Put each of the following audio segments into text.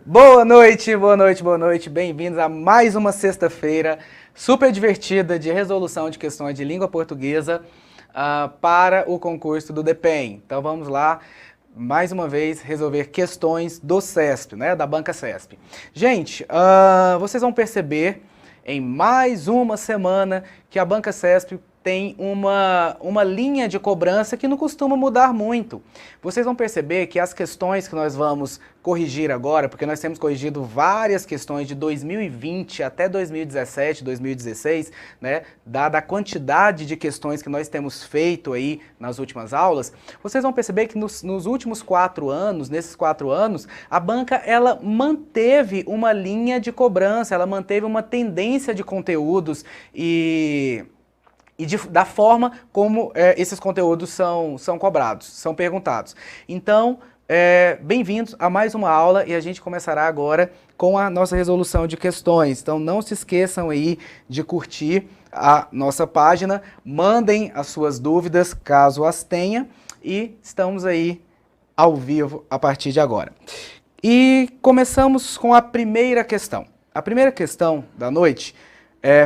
Boa noite, boa noite, boa noite. Bem-vindos a mais uma sexta-feira super divertida de resolução de questões de língua portuguesa para o concurso do DPEM. Então vamos lá, mais uma vez, resolver questões do CESP, né, da banca CESP. Gente, vocês vão perceber em mais uma semana que a banca CESP tem uma linha de cobrança que não costuma mudar muito. Vocês vão perceber que as questões que nós vamos corrigir agora, porque nós temos corrigido várias questões de 2020 até 2017, 2016, né, dada a quantidade de questões que nós temos feito aí nas últimas aulas, vocês vão perceber que nos últimos 4 anos, nesses 4 anos, a banca ela manteve uma linha de cobrança, ela manteve uma tendência de conteúdos da forma como esses conteúdos são cobrados, são perguntados. Então, bem-vindos a mais uma aula e a gente começará agora com a nossa resolução de questões. Então, não se esqueçam aí de curtir a nossa página, mandem as suas dúvidas, caso as tenha, e estamos aí ao vivo a partir de agora. E começamos com a primeira questão. A primeira questão da noite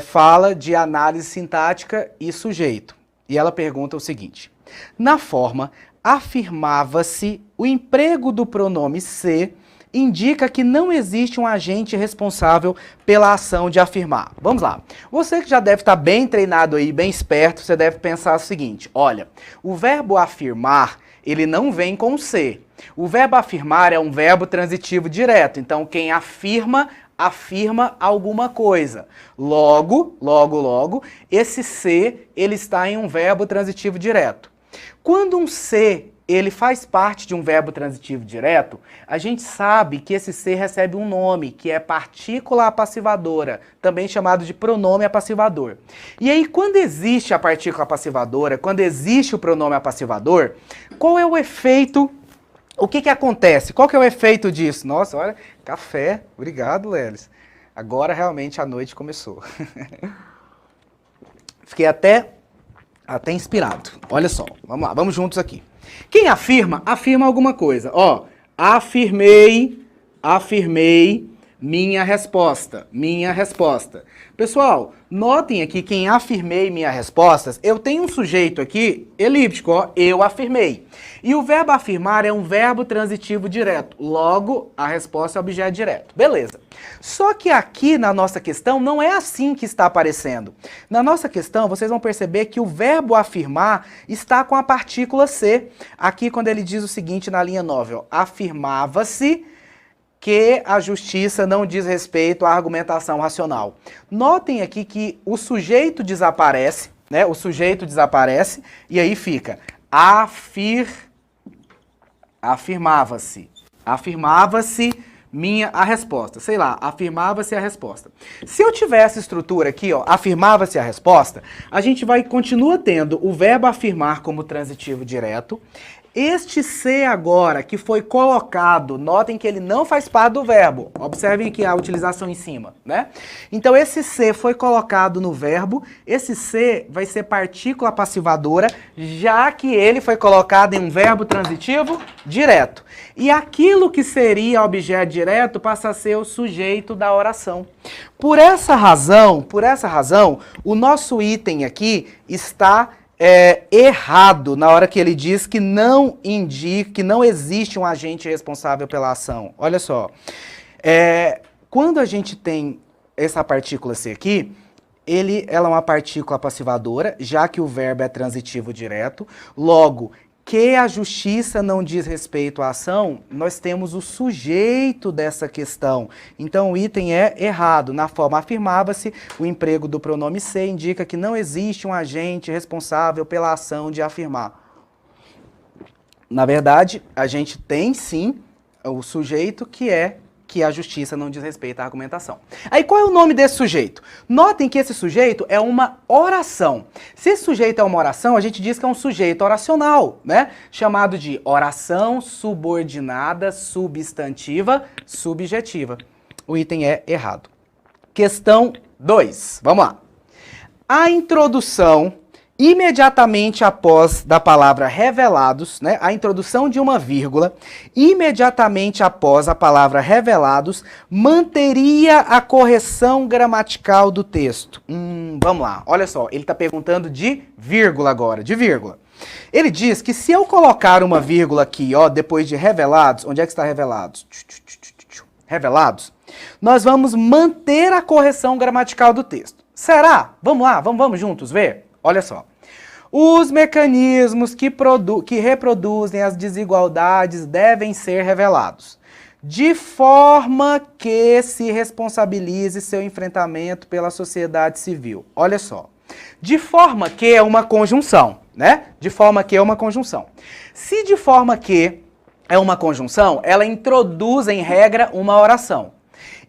fala de análise sintática e sujeito. E ela pergunta o seguinte: na forma, afirmava-se, o emprego do pronome se indica que não existe um agente responsável pela ação de afirmar. Vamos lá. Você que já deve estar bem treinado aí, bem esperto, você deve pensar o seguinte: olha, o verbo afirmar, ele não vem com se. O verbo afirmar é um verbo transitivo direto. Então, quem afirma alguma coisa. Logo, esse se, ele está em um verbo transitivo direto. Quando um se, ele faz parte de um verbo transitivo direto, a gente sabe que esse se recebe um nome, que é partícula apassivadora, também chamado de pronome apassivador. E aí, quando existe a partícula apassivadora, quando existe o pronome apassivador, qual é o efeito? O que acontece? Qual que é o efeito disso? Nossa, olha, café. Obrigado, Lelis. Agora realmente a noite começou. Fiquei até inspirado. Olha só, vamos lá, vamos juntos aqui. Quem afirma, afirma alguma coisa. Ó, afirmei minha resposta. Pessoal, notem aqui que em afirmei minhas respostas, eu tenho um sujeito aqui, elíptico, ó, eu afirmei. E o verbo afirmar é um verbo transitivo direto. Logo, a resposta é objeto direto. Beleza. Só que aqui na nossa questão não é assim que está aparecendo. Na nossa questão, vocês vão perceber que o verbo afirmar está com a partícula se. Aqui quando ele diz o seguinte na linha 9, ó, afirmava-se que a justiça não diz respeito à argumentação racional. Notem aqui que o sujeito desaparece, né? O sujeito desaparece e aí fica afirmava-se a resposta. Sei lá, afirmava-se a resposta. Se eu tiver essa estrutura aqui, ó, afirmava-se a resposta, a gente continua tendo o verbo afirmar como transitivo direto. Este se agora, que foi colocado, notem que ele não faz parte do verbo. Observem aqui a utilização em cima, né? Então, esse se foi colocado no verbo. Esse se vai ser partícula passivadora, já que ele foi colocado em um verbo transitivo direto. E aquilo que seria objeto direto passa a ser o sujeito da oração. Por essa razão, o nosso item aqui está errado na hora que ele diz que não indica, que não existe um agente responsável pela ação. Olha só, quando a gente tem essa partícula C aqui, ela é uma partícula passivadora, já que o verbo é transitivo direto. Logo, que a justiça não diz respeito à ação, nós temos o sujeito dessa questão. Então, o item é errado. Na forma afirmava-se, o emprego do pronome se indica que não existe um agente responsável pela ação de afirmar. Na verdade, a gente tem sim o sujeito que a justiça não diz respeito à argumentação. Aí qual é o nome desse sujeito? Notem que esse sujeito é uma oração. Se esse sujeito é uma oração, a gente diz que é um sujeito oracional, né? Chamado de oração subordinada, substantiva, subjetiva. O item é errado. Questão 2. Vamos lá. A introdução imediatamente após da palavra revelados, né, a introdução de uma vírgula, imediatamente após a palavra revelados, manteria a correção gramatical do texto. Vamos lá, olha só, ele está perguntando de vírgula agora, de vírgula. Ele diz que se eu colocar uma vírgula aqui, ó, depois de revelados, onde é que está revelados? Revelados, nós vamos manter a correção gramatical do texto. Será? Vamos lá, vamos juntos ver? Olha só. Os mecanismos que reproduzem as desigualdades devem ser revelados, de forma que se responsabilize seu enfrentamento pela sociedade civil. Olha só. De forma que é uma conjunção, né? De forma que é uma conjunção. Se de forma que é uma conjunção, ela introduz em regra uma oração.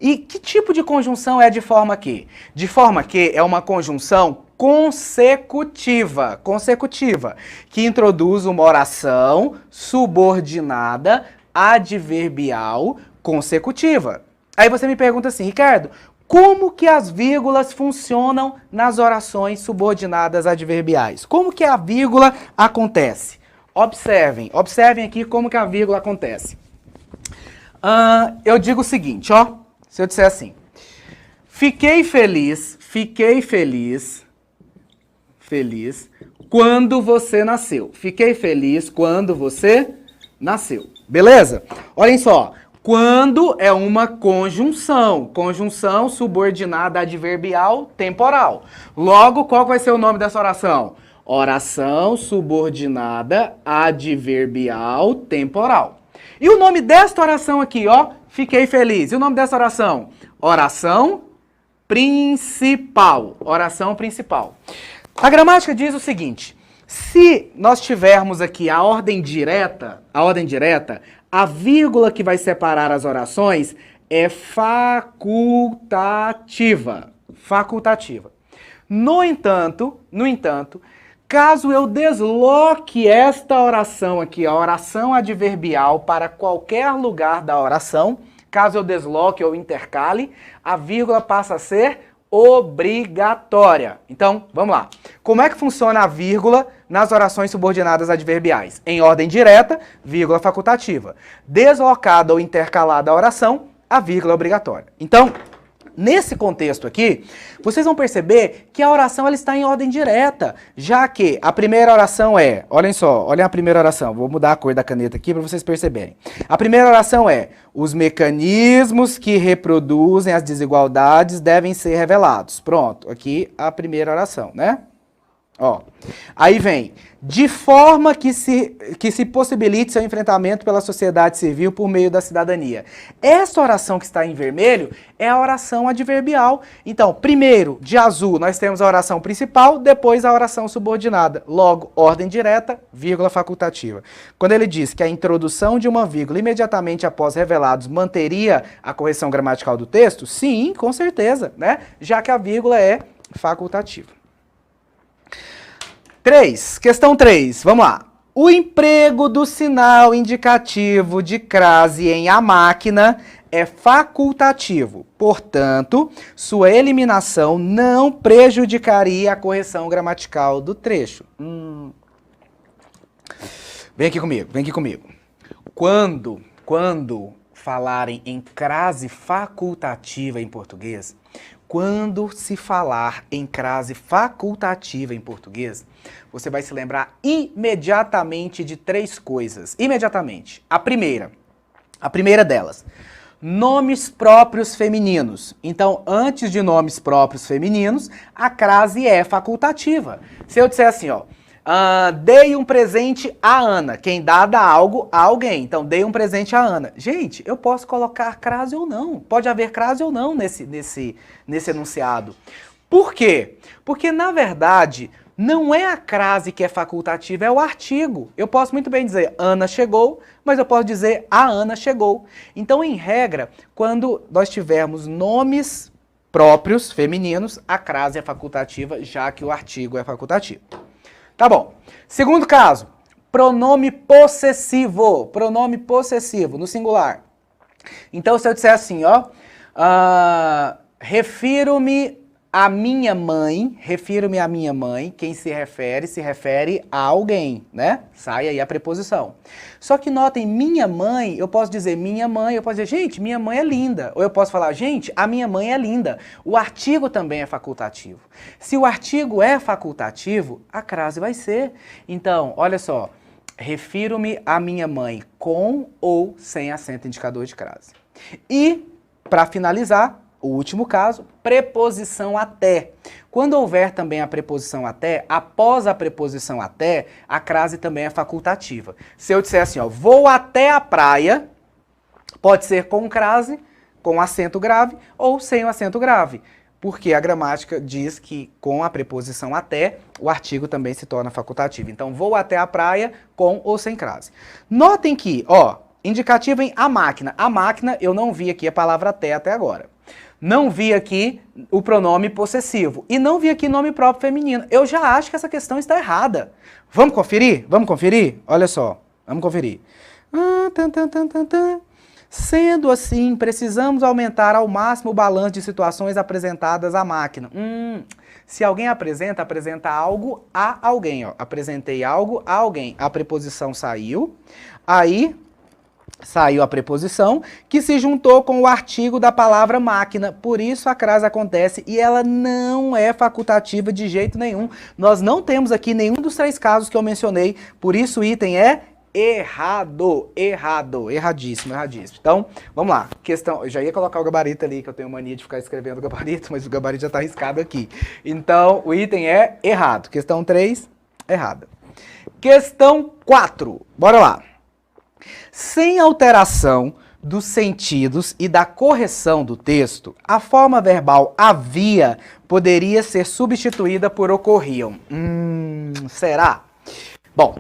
E que tipo de conjunção é de forma que? De forma que é uma conjunção consecutiva, que introduz uma oração subordinada adverbial consecutiva. Aí você me pergunta assim, Ricardo, como que as vírgulas funcionam nas orações subordinadas adverbiais? Como que a vírgula acontece? Observem aqui como que a vírgula acontece. Eu digo o seguinte, ó, se eu disser assim, fiquei feliz quando você nasceu. Fiquei feliz quando você nasceu. Beleza? Olhem só. Quando é uma conjunção subordinada adverbial temporal. Logo, qual vai ser o nome dessa oração? Oração subordinada adverbial temporal. E o nome desta oração aqui, ó, fiquei feliz. E o nome dessa oração? Oração principal. Oração principal. A gramática diz o seguinte, se nós tivermos aqui a ordem direta, a vírgula que vai separar as orações é facultativa. No entanto, caso eu desloque esta oração aqui, a oração adverbial, para qualquer lugar da oração, caso eu desloque ou intercale, a vírgula passa a ser obrigatória. Então, vamos lá. Como é que funciona a vírgula nas orações subordinadas adverbiais? Em ordem direta, vírgula facultativa. Deslocada ou intercalada a oração, a vírgula obrigatória. Então, nesse contexto aqui, vocês vão perceber que a oração ela está em ordem direta, já que a primeira oração é, olhem só, olhem a primeira oração, vou mudar a cor da caneta aqui para vocês perceberem. A primeira oração é, os mecanismos que reproduzem as desigualdades devem ser revelados. Pronto, aqui a primeira oração, né? Ó, aí vem, de forma que se possibilite seu enfrentamento pela sociedade civil por meio da cidadania. Essa oração que está em vermelho é a oração adverbial. Então, primeiro, de azul, nós temos a oração principal, depois a oração subordinada. Logo, ordem direta, vírgula facultativa. Quando ele diz que a introdução de uma vírgula imediatamente após revelados manteria a correção gramatical do texto, sim, com certeza, né? Já que a vírgula é facultativa. Questão 3, vamos lá. O emprego do sinal indicativo de crase em a máquina é facultativo. Portanto, sua eliminação não prejudicaria a correção gramatical do trecho. Vem aqui comigo. Quando falarem em crase facultativa em português, quando se falar em crase facultativa em português, você vai se lembrar imediatamente de 3 coisas. Imediatamente. A primeira delas, nomes próprios femininos. Então, antes de nomes próprios femininos, a crase é facultativa. Se eu disser assim, ó, dei um presente à Ana. Quem dá algo a alguém. Então, dei um presente à Ana. Gente, eu posso colocar crase ou não. Pode haver crase ou não nesse enunciado. Por quê? Porque, na verdade, não é a crase que é facultativa, é o artigo. Eu posso muito bem dizer Ana chegou, mas eu posso dizer a Ana chegou. Então, em regra, quando nós tivermos nomes próprios femininos, a crase é facultativa, já que o artigo é facultativo. Tá bom. Segundo caso, pronome possessivo no singular. Então, se eu disser assim, ó, refiro-me A minha mãe, refiro-me à minha mãe, quem se refere a alguém, né? Sai aí a preposição. Só que notem, minha mãe, eu posso dizer minha mãe, eu posso dizer, gente, minha mãe é linda. Ou eu posso falar, gente, a minha mãe é linda. O artigo também é facultativo. Se o artigo é facultativo, a crase vai ser. Então, olha só, refiro-me à minha mãe com ou sem acento indicador de crase. E, para finalizar, o último caso, preposição até. Quando houver também a preposição até, após a preposição até, a crase também é facultativa. Se eu disser assim, ó, vou até a praia, pode ser com crase, com acento grave ou sem o acento grave. Porque a gramática diz que com a preposição até, o artigo também se torna facultativo. Então, vou até a praia com ou sem crase. Notem que, ó, indicativo em a máquina. A máquina, eu não vi aqui a palavra até agora. Não vi aqui o pronome possessivo. E não vi aqui nome próprio feminino. Eu já acho que essa questão está errada. Vamos conferir? Vamos conferir? Olha só, vamos conferir. Sendo assim, precisamos aumentar ao máximo o balanço de situações apresentadas à máquina. Se alguém apresenta algo a alguém. Ó. Apresentei algo a alguém. A preposição saiu. Aí saiu a preposição que se juntou com o artigo da palavra máquina. Por isso a crase acontece e ela não é facultativa de jeito nenhum. Nós não temos aqui nenhum dos 3 casos que eu mencionei. Por isso o item é errado, erradíssimo. Então, vamos lá, questão, eu já ia colocar o gabarito ali, que eu tenho mania de ficar escrevendo o gabarito, mas o gabarito já está arriscado aqui. Então, o item é errado. Questão 3, errada. Questão 4, bora lá. Sem alteração dos sentidos e da correção do texto, a forma verbal havia poderia ser substituída por ocorriam. Será? Bom,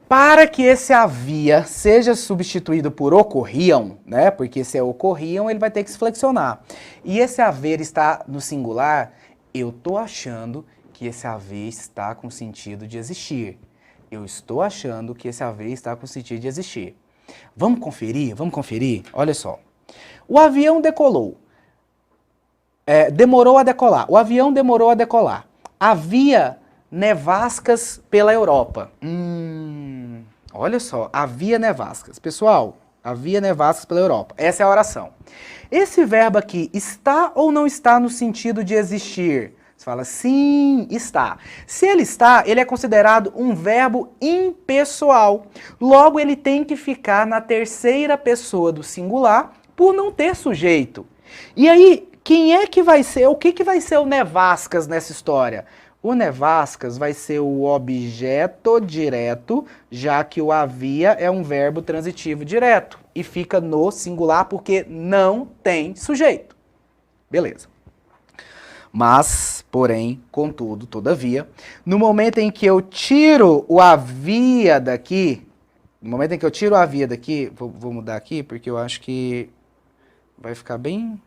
para que esse havia seja substituído por ocorriam, né? Porque se é ocorriam, ele vai ter que se flexionar. E esse haver está no singular, eu tô achando que esse haver está com sentido de existir. Eu estou achando que esse haver está com sentido de existir. Vamos conferir? Vamos conferir? Olha só. O avião decolou. Demorou a decolar. O avião demorou a decolar. Havia nevascas pela Europa. Olha só, havia nevascas. Pessoal, havia nevascas pela Europa. Essa é a oração. Esse verbo aqui está ou não está no sentido de existir? Você fala, sim, está. Se ele está, ele é considerado um verbo impessoal. Logo, ele tem que ficar na terceira pessoa do singular por não ter sujeito. E aí, quem é que vai ser, o que vai ser o nevascas nessa história? O nevascas vai ser o objeto direto, já que o havia é um verbo transitivo direto. E fica no singular porque não tem sujeito. Beleza. Mas, porém, contudo, todavia, no momento em que eu tiro o havia daqui, vou mudar aqui porque eu acho que vai ficar bem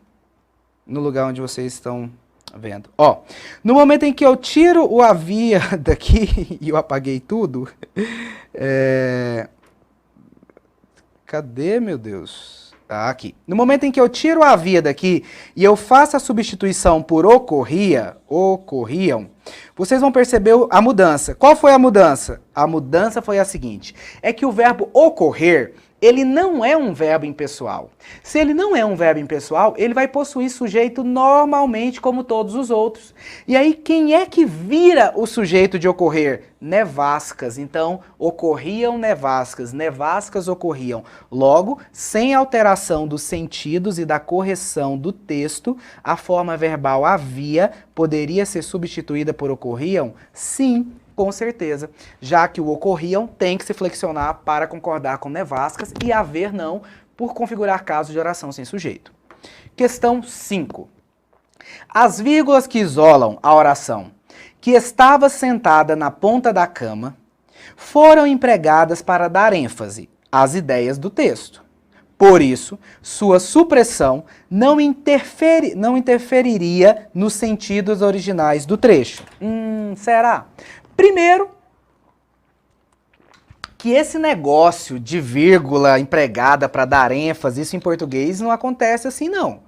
no lugar onde vocês estão vendo. Ó, no momento em que eu tiro o havia daqui e eu apaguei tudo, cadê, meu Deus? Aqui. No momento em que eu tiro a havia daqui e eu faço a substituição por ocorriam, vocês vão perceber a mudança. Qual foi a mudança? A mudança foi a seguinte, é que o verbo ocorrer, ele não é um verbo impessoal. Se ele não é um verbo impessoal, ele vai possuir sujeito normalmente como todos os outros. E aí, quem é que vira o sujeito de ocorrer? Nevascas. Então, ocorriam nevascas, nevascas ocorriam. Logo, sem alteração dos sentidos e da correção do texto, a forma verbal havia poderia ser substituída por ocorriam? Sim. Com certeza, já que o ocorriam tem que se flexionar para concordar com nevascas e haver não, por configurar casos de oração sem sujeito. Questão 5. As vírgulas que isolam a oração que estava sentada na ponta da cama foram empregadas para dar ênfase às ideias do texto. Por isso, sua supressão não interferiria nos sentidos originais do trecho. Será? Primeiro, que esse negócio de vírgula empregada para dar ênfase, isso em português não acontece assim não.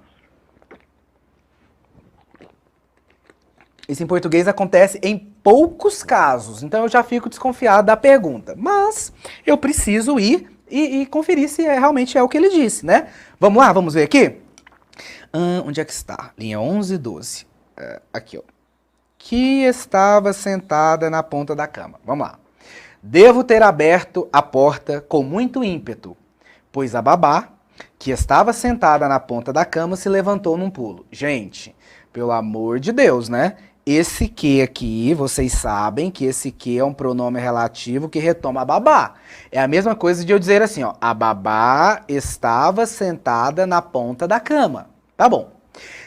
Isso em português acontece em poucos casos, então eu já fico desconfiado da pergunta. Mas eu preciso ir e conferir se realmente é o que ele disse, né? Vamos lá, vamos ver aqui? Onde é que está? Linha 11 e 12. Aqui, ó. Que estava sentada na ponta da cama. Vamos lá. Devo ter aberto a porta com muito ímpeto, pois a babá, que estava sentada na ponta da cama, se levantou num pulo. Gente, pelo amor de Deus, né? Esse que aqui, vocês sabem que esse que é um pronome relativo que retoma a babá. É a mesma coisa de eu dizer assim, ó, a babá estava sentada na ponta da cama. Tá bom.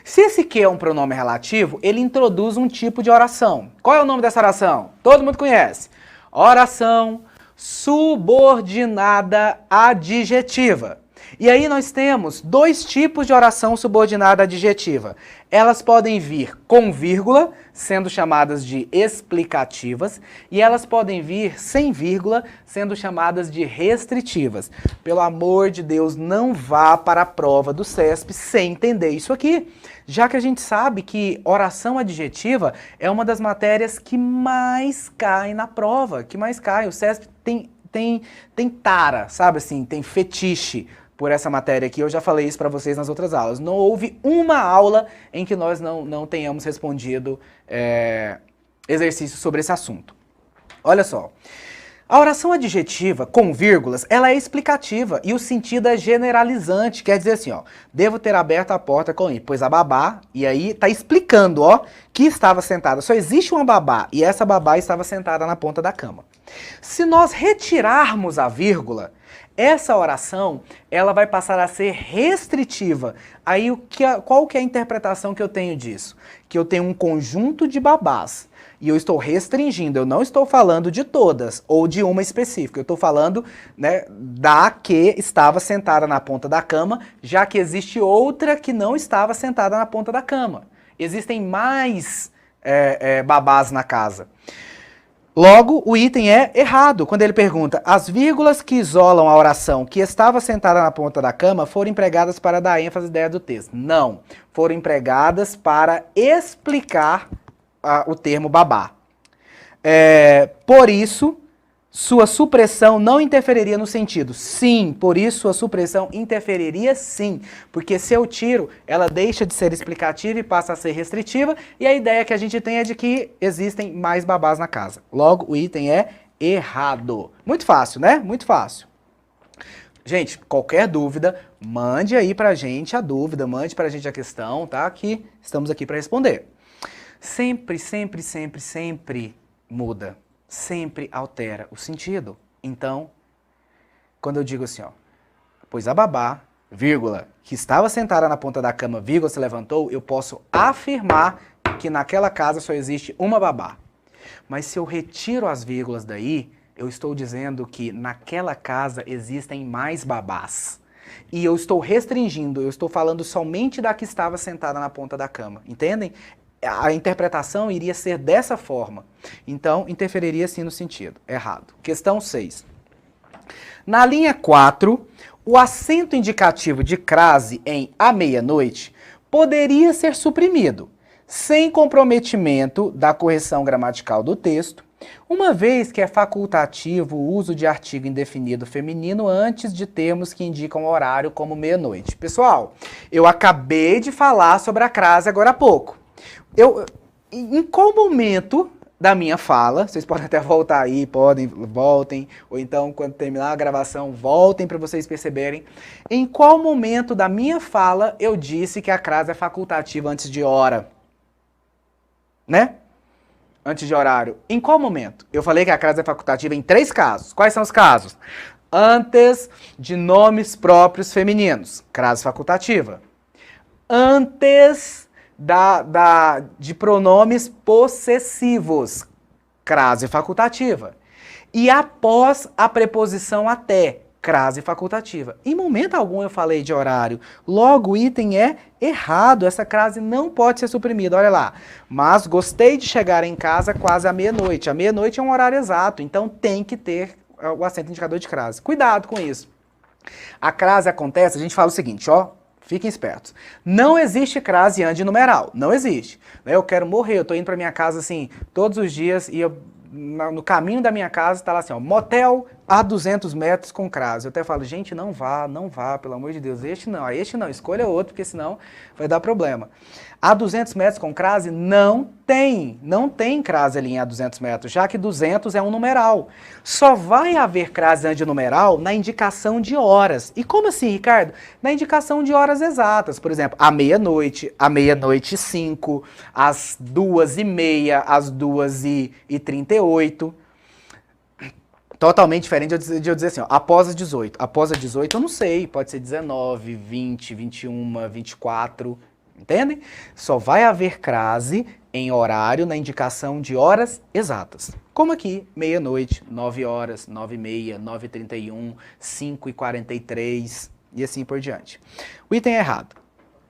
Se esse que é um pronome relativo, ele introduz um tipo de oração. Qual é o nome dessa oração? Todo mundo conhece. Oração subordinada adjetiva. E aí nós temos dois tipos de oração subordinada adjetiva. Elas podem vir com vírgula, sendo chamadas de explicativas, e elas podem vir sem vírgula, sendo chamadas de restritivas. Pelo amor de Deus, não vá para a prova do CESP sem entender isso aqui, já que a gente sabe que oração adjetiva é uma das matérias que mais cai na prova, que mais cai. O CESP tem tara, sabe assim, tem fetiche por essa matéria aqui. Eu já falei isso para vocês nas outras aulas. Não houve uma aula em que nós não tenhamos respondido exercícios sobre esse assunto. Olha só. A oração adjetiva com vírgulas, ela é explicativa e o sentido é generalizante. Quer dizer assim, ó, devo ter aberto a porta com ímpeto, pois a babá, e aí tá explicando, ó, que estava sentada. Só existe uma babá e essa babá estava sentada na ponta da cama. Se nós retirarmos a vírgula, essa oração, ela vai passar a ser restritiva. Aí, qual que é a interpretação que eu tenho disso? Que eu tenho um conjunto de babás e eu estou restringindo, eu não estou falando de todas ou de uma específica, eu estou falando, né, da que estava sentada na ponta da cama, já que existe outra que não estava sentada na ponta da cama. Existem mais babás na casa. Logo, o item é errado, quando ele pergunta, as vírgulas que isolam a oração que estava sentada na ponta da cama foram empregadas para dar ênfase à ideia do texto. Não, foram empregadas para explicar o termo babá. Por isso, sua supressão não interferiria no sentido. Sim, por isso sua supressão interferiria sim, porque se eu tiro, ela deixa de ser explicativa e passa a ser restritiva, e a ideia que a gente tem é de que existem mais babás na casa. Logo, o item é errado. Muito fácil, né? Muito fácil. Gente, qualquer dúvida, mande aí pra gente a dúvida, mande pra gente a questão, tá? Que estamos aqui para responder. Sempre, sempre, sempre, sempre muda. Sempre altera o sentido. Então, quando eu digo assim, ó, pois a babá, vírgula, que estava sentada na ponta da cama, vírgula, se levantou, eu posso afirmar que naquela casa só existe uma babá. Mas se eu retiro as vírgulas daí, eu estou dizendo que naquela casa existem mais babás. E eu estou restringindo, eu estou falando somente da que estava sentada na ponta da cama. Entendem? A interpretação iria ser dessa forma. Então, interferiria sim no sentido. Errado. Questão 6. Na linha 4, o acento indicativo de crase em à meia-noite poderia ser suprimido, sem comprometimento da correção gramatical do texto, uma vez que é facultativo o uso de artigo indefinido feminino antes de termos que indicam horário como meia-noite. Pessoal, eu acabei de falar sobre a crase agora há pouco. Em qual momento da minha fala, vocês podem até voltar aí, voltem, ou então quando terminar a gravação, voltem para vocês perceberem, em qual momento da minha fala eu disse que a crase é facultativa antes de hora? Né? Antes de horário. Em qual momento? Eu falei que a crase é facultativa em 3 casos. Quais são os casos? Antes de nomes próprios femininos, crase facultativa. Antes de pronomes possessivos, crase facultativa. E após a preposição até, crase facultativa. Em momento algum eu falei de horário, logo o item é errado, essa crase não pode ser suprimida, olha lá. Mas gostei de chegar em casa quase à meia-noite. A meia-noite é um horário exato, então tem que ter o acento indicador de crase. Cuidado com isso. A crase acontece, a gente fala o seguinte, ó, Fiquem espertos. Não existe crase antinumeral. Não existe. Eu quero morrer, eu tô indo pra minha casa assim, todos os dias, e no caminho da minha casa tá lá assim, ó, motel a 200 metros com crase. Eu até falo, gente, não vá, pelo amor de Deus, este não, escolha outro, porque senão vai dar problema. A 200 metros com crase não tem crase ali em a 200 metros, já que 200 é um numeral. Só vai haver crase antinumeral na indicação de horas. E como assim, Ricardo? Na indicação de horas exatas. Por exemplo, à meia-noite, à meia-noite e 5, às 2h30, às 2h38. Totalmente diferente de eu dizer assim, ó, após as 18. Após as 18 eu não sei, pode ser 19, 20, 21, 24... Entendem? Só vai haver crase em horário na indicação de horas exatas. Como aqui, meia-noite, 9 horas, 9h30, 9h31, 5h43 e assim por diante. O item errado.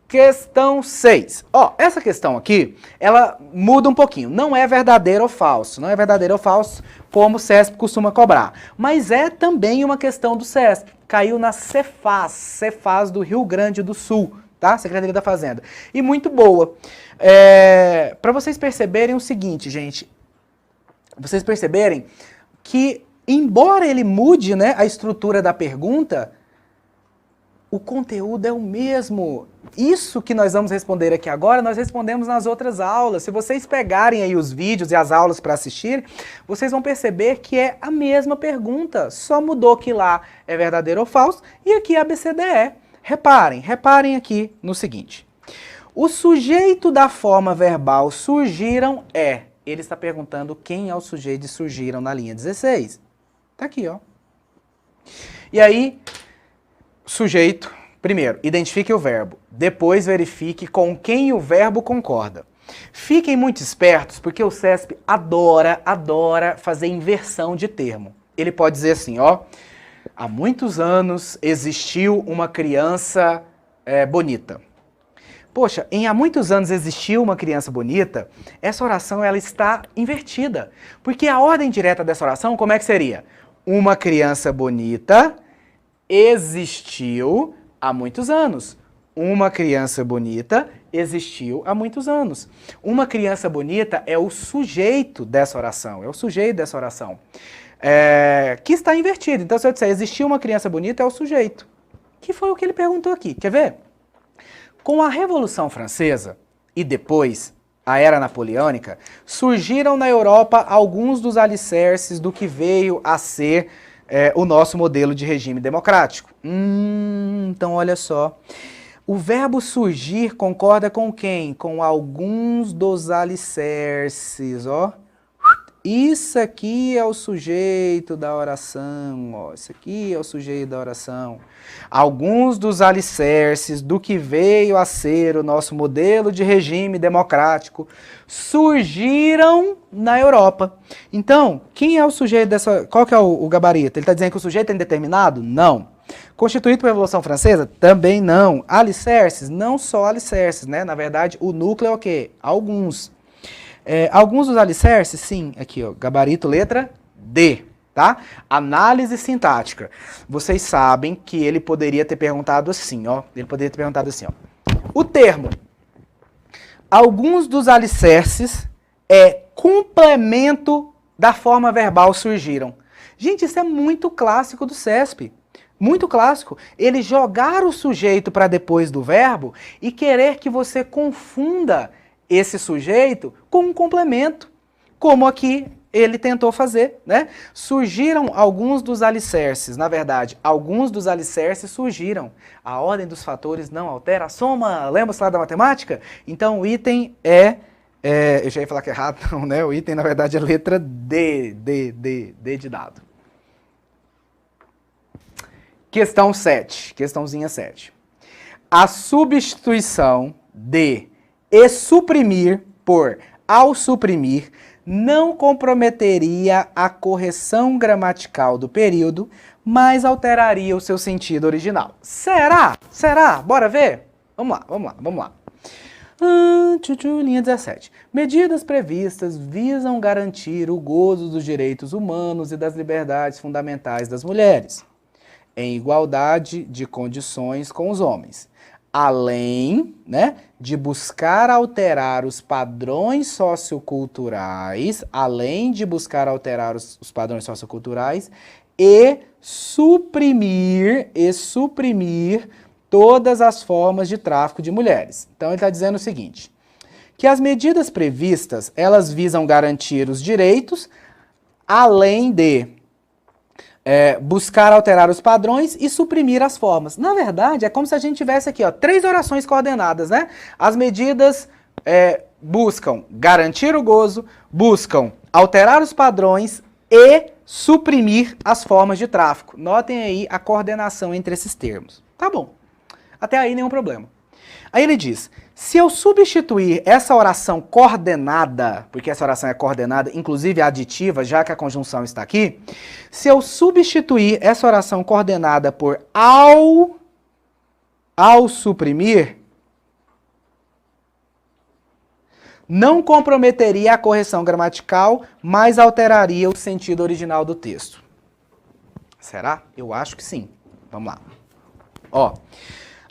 Questão 6. Ó, essa questão aqui, ela muda um pouquinho. Não é verdadeiro ou falso. Não é verdadeiro ou falso como o CESP costuma cobrar. Mas é também uma questão do CESP. Caiu na Cefaz do Rio Grande do Sul. Tá? Secretaria da Fazenda. E muito boa. Para vocês perceberem o seguinte, gente. Vocês perceberem que, embora ele mude, né, a estrutura da pergunta, o conteúdo é o mesmo. Isso que nós vamos responder aqui agora, nós respondemos nas outras aulas. Se vocês pegarem aí os vídeos e as aulas para assistir, vocês vão perceber que é a mesma pergunta. Só mudou que lá é verdadeiro ou falso e aqui é ABCDE. Reparem aqui no seguinte. O sujeito da forma verbal surgiram é. Ele está perguntando quem é o sujeito de surgiram na linha 16. Tá aqui, ó. E aí, sujeito, primeiro, identifique o verbo. Depois verifique com quem o verbo concorda. Fiquem muito espertos, porque o CESP adora fazer inversão de termo. Ele pode dizer assim, ó. Há muitos anos existiu uma criança bonita. Poxa, há muitos anos existiu uma criança bonita, essa oração ela está invertida. Porque a ordem direta dessa oração, como é que seria? Uma criança bonita existiu há muitos anos. Uma criança bonita existiu há muitos anos. Uma criança bonita é o sujeito dessa oração, que está invertido. Então, se eu disser existiu uma criança bonita, é o sujeito. Que foi o que ele perguntou aqui. Quer ver? Com a Revolução Francesa e depois a Era Napoleônica, surgiram na Europa alguns dos alicerces do que veio a ser o nosso modelo de regime democrático. Então, olha só. O verbo surgir concorda com quem? Com alguns dos alicerces, ó. Isso aqui é o sujeito da oração, ó. Isso aqui é o sujeito da oração. Alguns dos alicerces do que veio a ser o nosso modelo de regime democrático surgiram na Europa. Então, quem é o sujeito dessa... Qual que é o gabarito? Ele está dizendo que o sujeito é indeterminado? Não. Constituído pela Revolução Francesa? Também não. Alicerces? Não só alicerces, né? Na verdade, o núcleo é o quê? Alguns. Alguns dos alicerces, sim, aqui, ó, gabarito, letra D, tá? Análise sintática. Vocês sabem que ele poderia ter perguntado assim, ó. O termo, alguns dos alicerces é complemento da forma verbal surgiram. Gente, isso é muito clássico do CESP. Muito clássico. Ele jogar o sujeito para depois do verbo e querer que você confunda esse sujeito com um complemento, como aqui ele tentou fazer, né? Surgiram alguns dos alicerces, na verdade, alguns dos alicerces surgiram. A ordem dos fatores não altera a soma, lembra-se lá da matemática? Então o item eu já ia falar que é errado, não, né? O item, na verdade, é a letra D de dado. Questão 7, questãozinha 7. A substituição de e suprimir por ao suprimir não comprometeria a correção gramatical do período, mas alteraria o seu sentido original. Será? Será? Bora ver? Vamos lá. Linha 17. Medidas previstas visam garantir o gozo dos direitos humanos e das liberdades fundamentais das mulheres, em igualdade de condições com os homens, além, né, de buscar alterar os padrões socioculturais, além de buscar alterar os padrões socioculturais e suprimir todas as formas de tráfico de mulheres. Então ele está dizendo o seguinte, que as medidas previstas, elas visam garantir os direitos, além de buscar alterar os padrões e suprimir as formas. Na verdade, é como se a gente tivesse aqui, ó, 3 orações coordenadas, né? As medidas buscam garantir o gozo, buscam alterar os padrões e suprimir as formas de tráfico. Notem aí a coordenação entre esses termos. Tá bom. Até aí nenhum problema. Aí ele diz, se eu substituir essa oração coordenada, porque essa oração é coordenada, inclusive aditiva, já que a conjunção está aqui, se eu substituir essa oração coordenada por ao suprimir, não comprometeria a correção gramatical, mas alteraria o sentido original do texto. Será? Eu acho que sim. Vamos lá. Ó.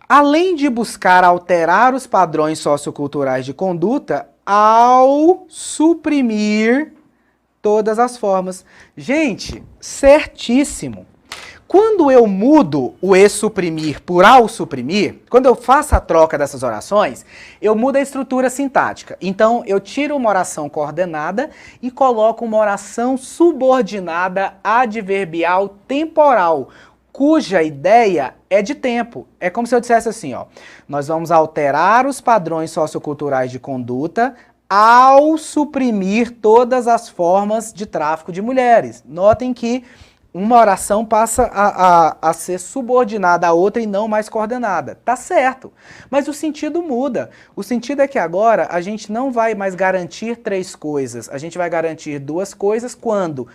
Além de buscar alterar os padrões socioculturais de conduta, ao suprimir todas as formas. Gente, certíssimo. Quando eu mudo o e-suprimir por ao suprimir, quando eu faço a troca dessas orações, eu mudo a estrutura sintática. Então, eu tiro uma oração coordenada e coloco uma oração subordinada adverbial temporal, cuja ideia é de tempo. É como se eu dissesse assim, ó, nós vamos alterar os padrões socioculturais de conduta ao suprimir todas as formas de tráfico de mulheres. Notem que uma oração passa a ser subordinada à outra e não mais coordenada. Tá certo, mas o sentido muda. O sentido é que agora a gente não vai mais garantir 3 coisas, a gente vai garantir 2 coisas quando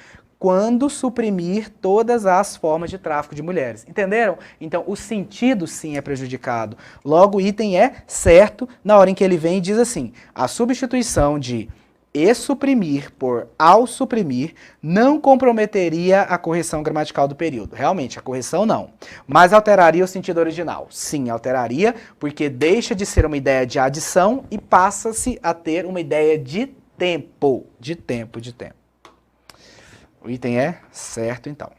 suprimir todas as formas de tráfico de mulheres. Entenderam? Então, o sentido sim é prejudicado. Logo, o item é certo na hora em que ele vem e diz assim, a substituição de e-suprimir por ao suprimir não comprometeria a correção gramatical do período. Realmente, a correção não. Mas alteraria o sentido original. Sim, alteraria, porque deixa de ser uma ideia de adição e passa-se a ter uma ideia de tempo. De tempo. O item é certo, então.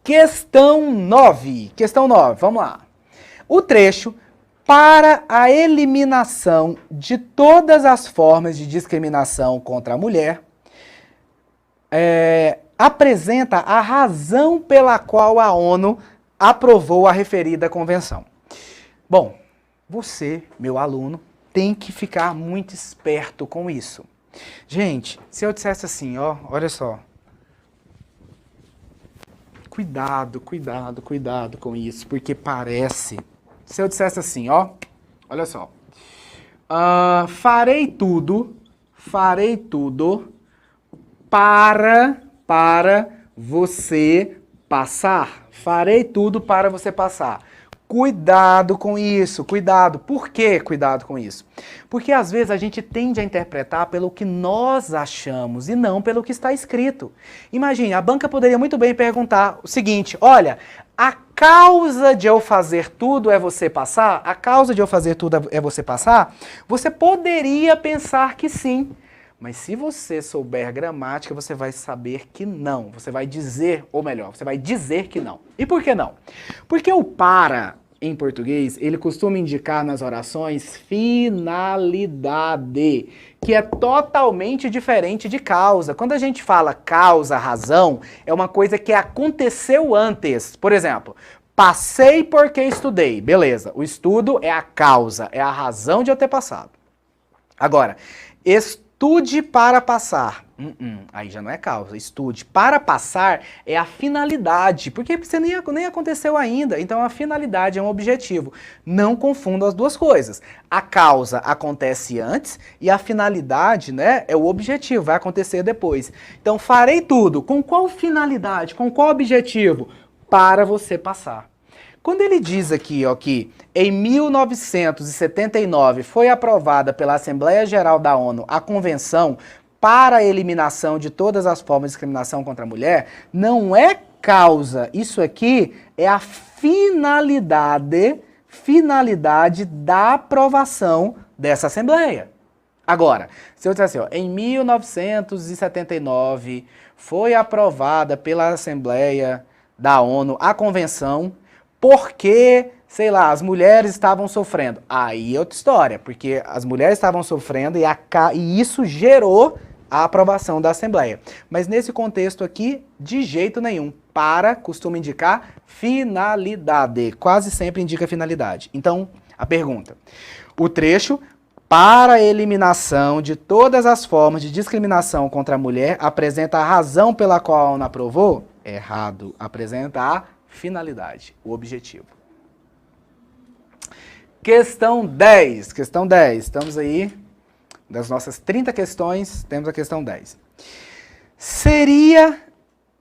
Questão 9. Questão 9, vamos lá. O trecho, para a eliminação de todas as formas de discriminação contra a mulher, apresenta a razão pela qual a ONU aprovou a referida convenção. Bom, você, meu aluno, tem que ficar muito esperto com isso. Gente, se eu dissesse assim, ó, olha só. Cuidado com isso, porque parece... Se eu dissesse assim, ó, olha só. Farei tudo para você passar. Farei tudo para você passar. Cuidado com isso, cuidado. Por que cuidado com isso? Porque às vezes a gente tende a interpretar pelo que nós achamos e não pelo que está escrito. Imagine, a banca poderia muito bem perguntar o seguinte, olha, a causa de eu fazer tudo é você passar? A causa de eu fazer tudo é você passar? Você poderia pensar que sim. Mas se você souber gramática, você vai saber que não. Você vai dizer, ou melhor, você vai dizer que não. E por que não? Porque o para, em português, ele costuma indicar nas orações finalidade, que é totalmente diferente de causa. Quando a gente fala causa, razão, é uma coisa que aconteceu antes. Por exemplo, passei porque estudei. Beleza, o estudo é a causa, é a razão de eu ter passado. Agora, estude para passar. Aí já não é causa. Estude para passar é a finalidade, porque você nem aconteceu ainda. Então a finalidade é um objetivo. Não confunda as duas coisas. A causa acontece antes e a finalidade, né, é o objetivo, vai acontecer depois. Então farei tudo. Com qual finalidade? Com qual objetivo? Para você passar. Quando ele diz aqui, ó, que em 1979 foi aprovada pela Assembleia Geral da ONU a Convenção para a eliminação de todas as formas de discriminação contra a mulher, não é causa. Isso aqui é a finalidade finalidade da aprovação dessa Assembleia. Agora, se eu disser assim, ó, em 1979 foi aprovada pela Assembleia da ONU a Convenção porque, sei lá, as mulheres estavam sofrendo. Aí é outra história, porque as mulheres estavam sofrendo e isso gerou a aprovação da Assembleia. Mas nesse contexto aqui, de jeito nenhum. Para costuma indicar finalidade. Quase sempre indica finalidade. Então, a pergunta. O trecho, para a eliminação de todas as formas de discriminação contra a mulher, apresenta a razão pela qual a ONU aprovou? Errado. Apresenta a finalidade, o objetivo. Questão 10. Questão 10. Estamos aí, das nossas 30 questões, temos a questão 10. Seria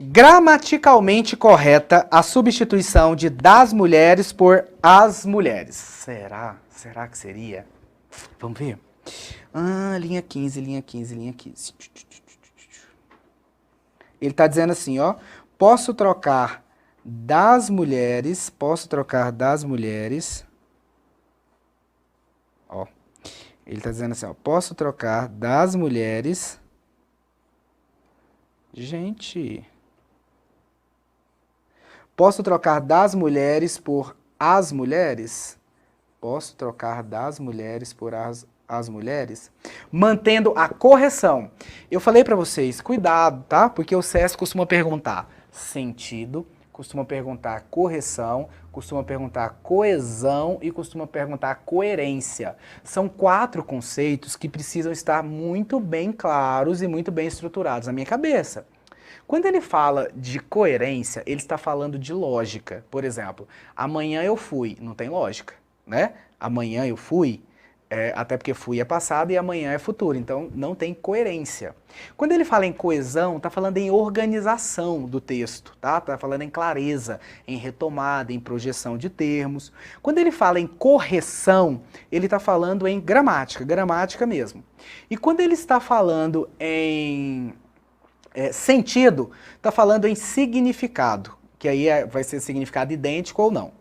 gramaticalmente correta a substituição de das mulheres por as mulheres? Será? Será que seria? Vamos ver? Linha 15, linha 15, linha 15. Ele está dizendo assim, ó. Posso trocar das mulheres, ó. Ele está dizendo assim, ó. Posso trocar das mulheres. Gente. Posso trocar das mulheres por as mulheres? Posso trocar das mulheres por as mulheres? Mantendo a correção. Eu falei para vocês, cuidado, tá? Porque o SESC costuma perguntar sentido, costuma perguntar correção, costuma perguntar coesão e costuma perguntar coerência. São 4 conceitos que precisam estar muito bem claros e muito bem estruturados na minha cabeça. Quando ele fala de coerência, ele está falando de lógica. Por exemplo, amanhã eu fui, não tem lógica, né? Amanhã eu fui, até porque fui é passado e amanhã é futuro, então não tem coerência. Quando ele fala em coesão, está falando em organização do texto, tá? Está falando em clareza, em retomada, em projeção de termos. Quando ele fala em correção, ele está falando em gramática mesmo. E quando ele está falando em sentido, está falando em significado, que aí vai ser significado idêntico ou não.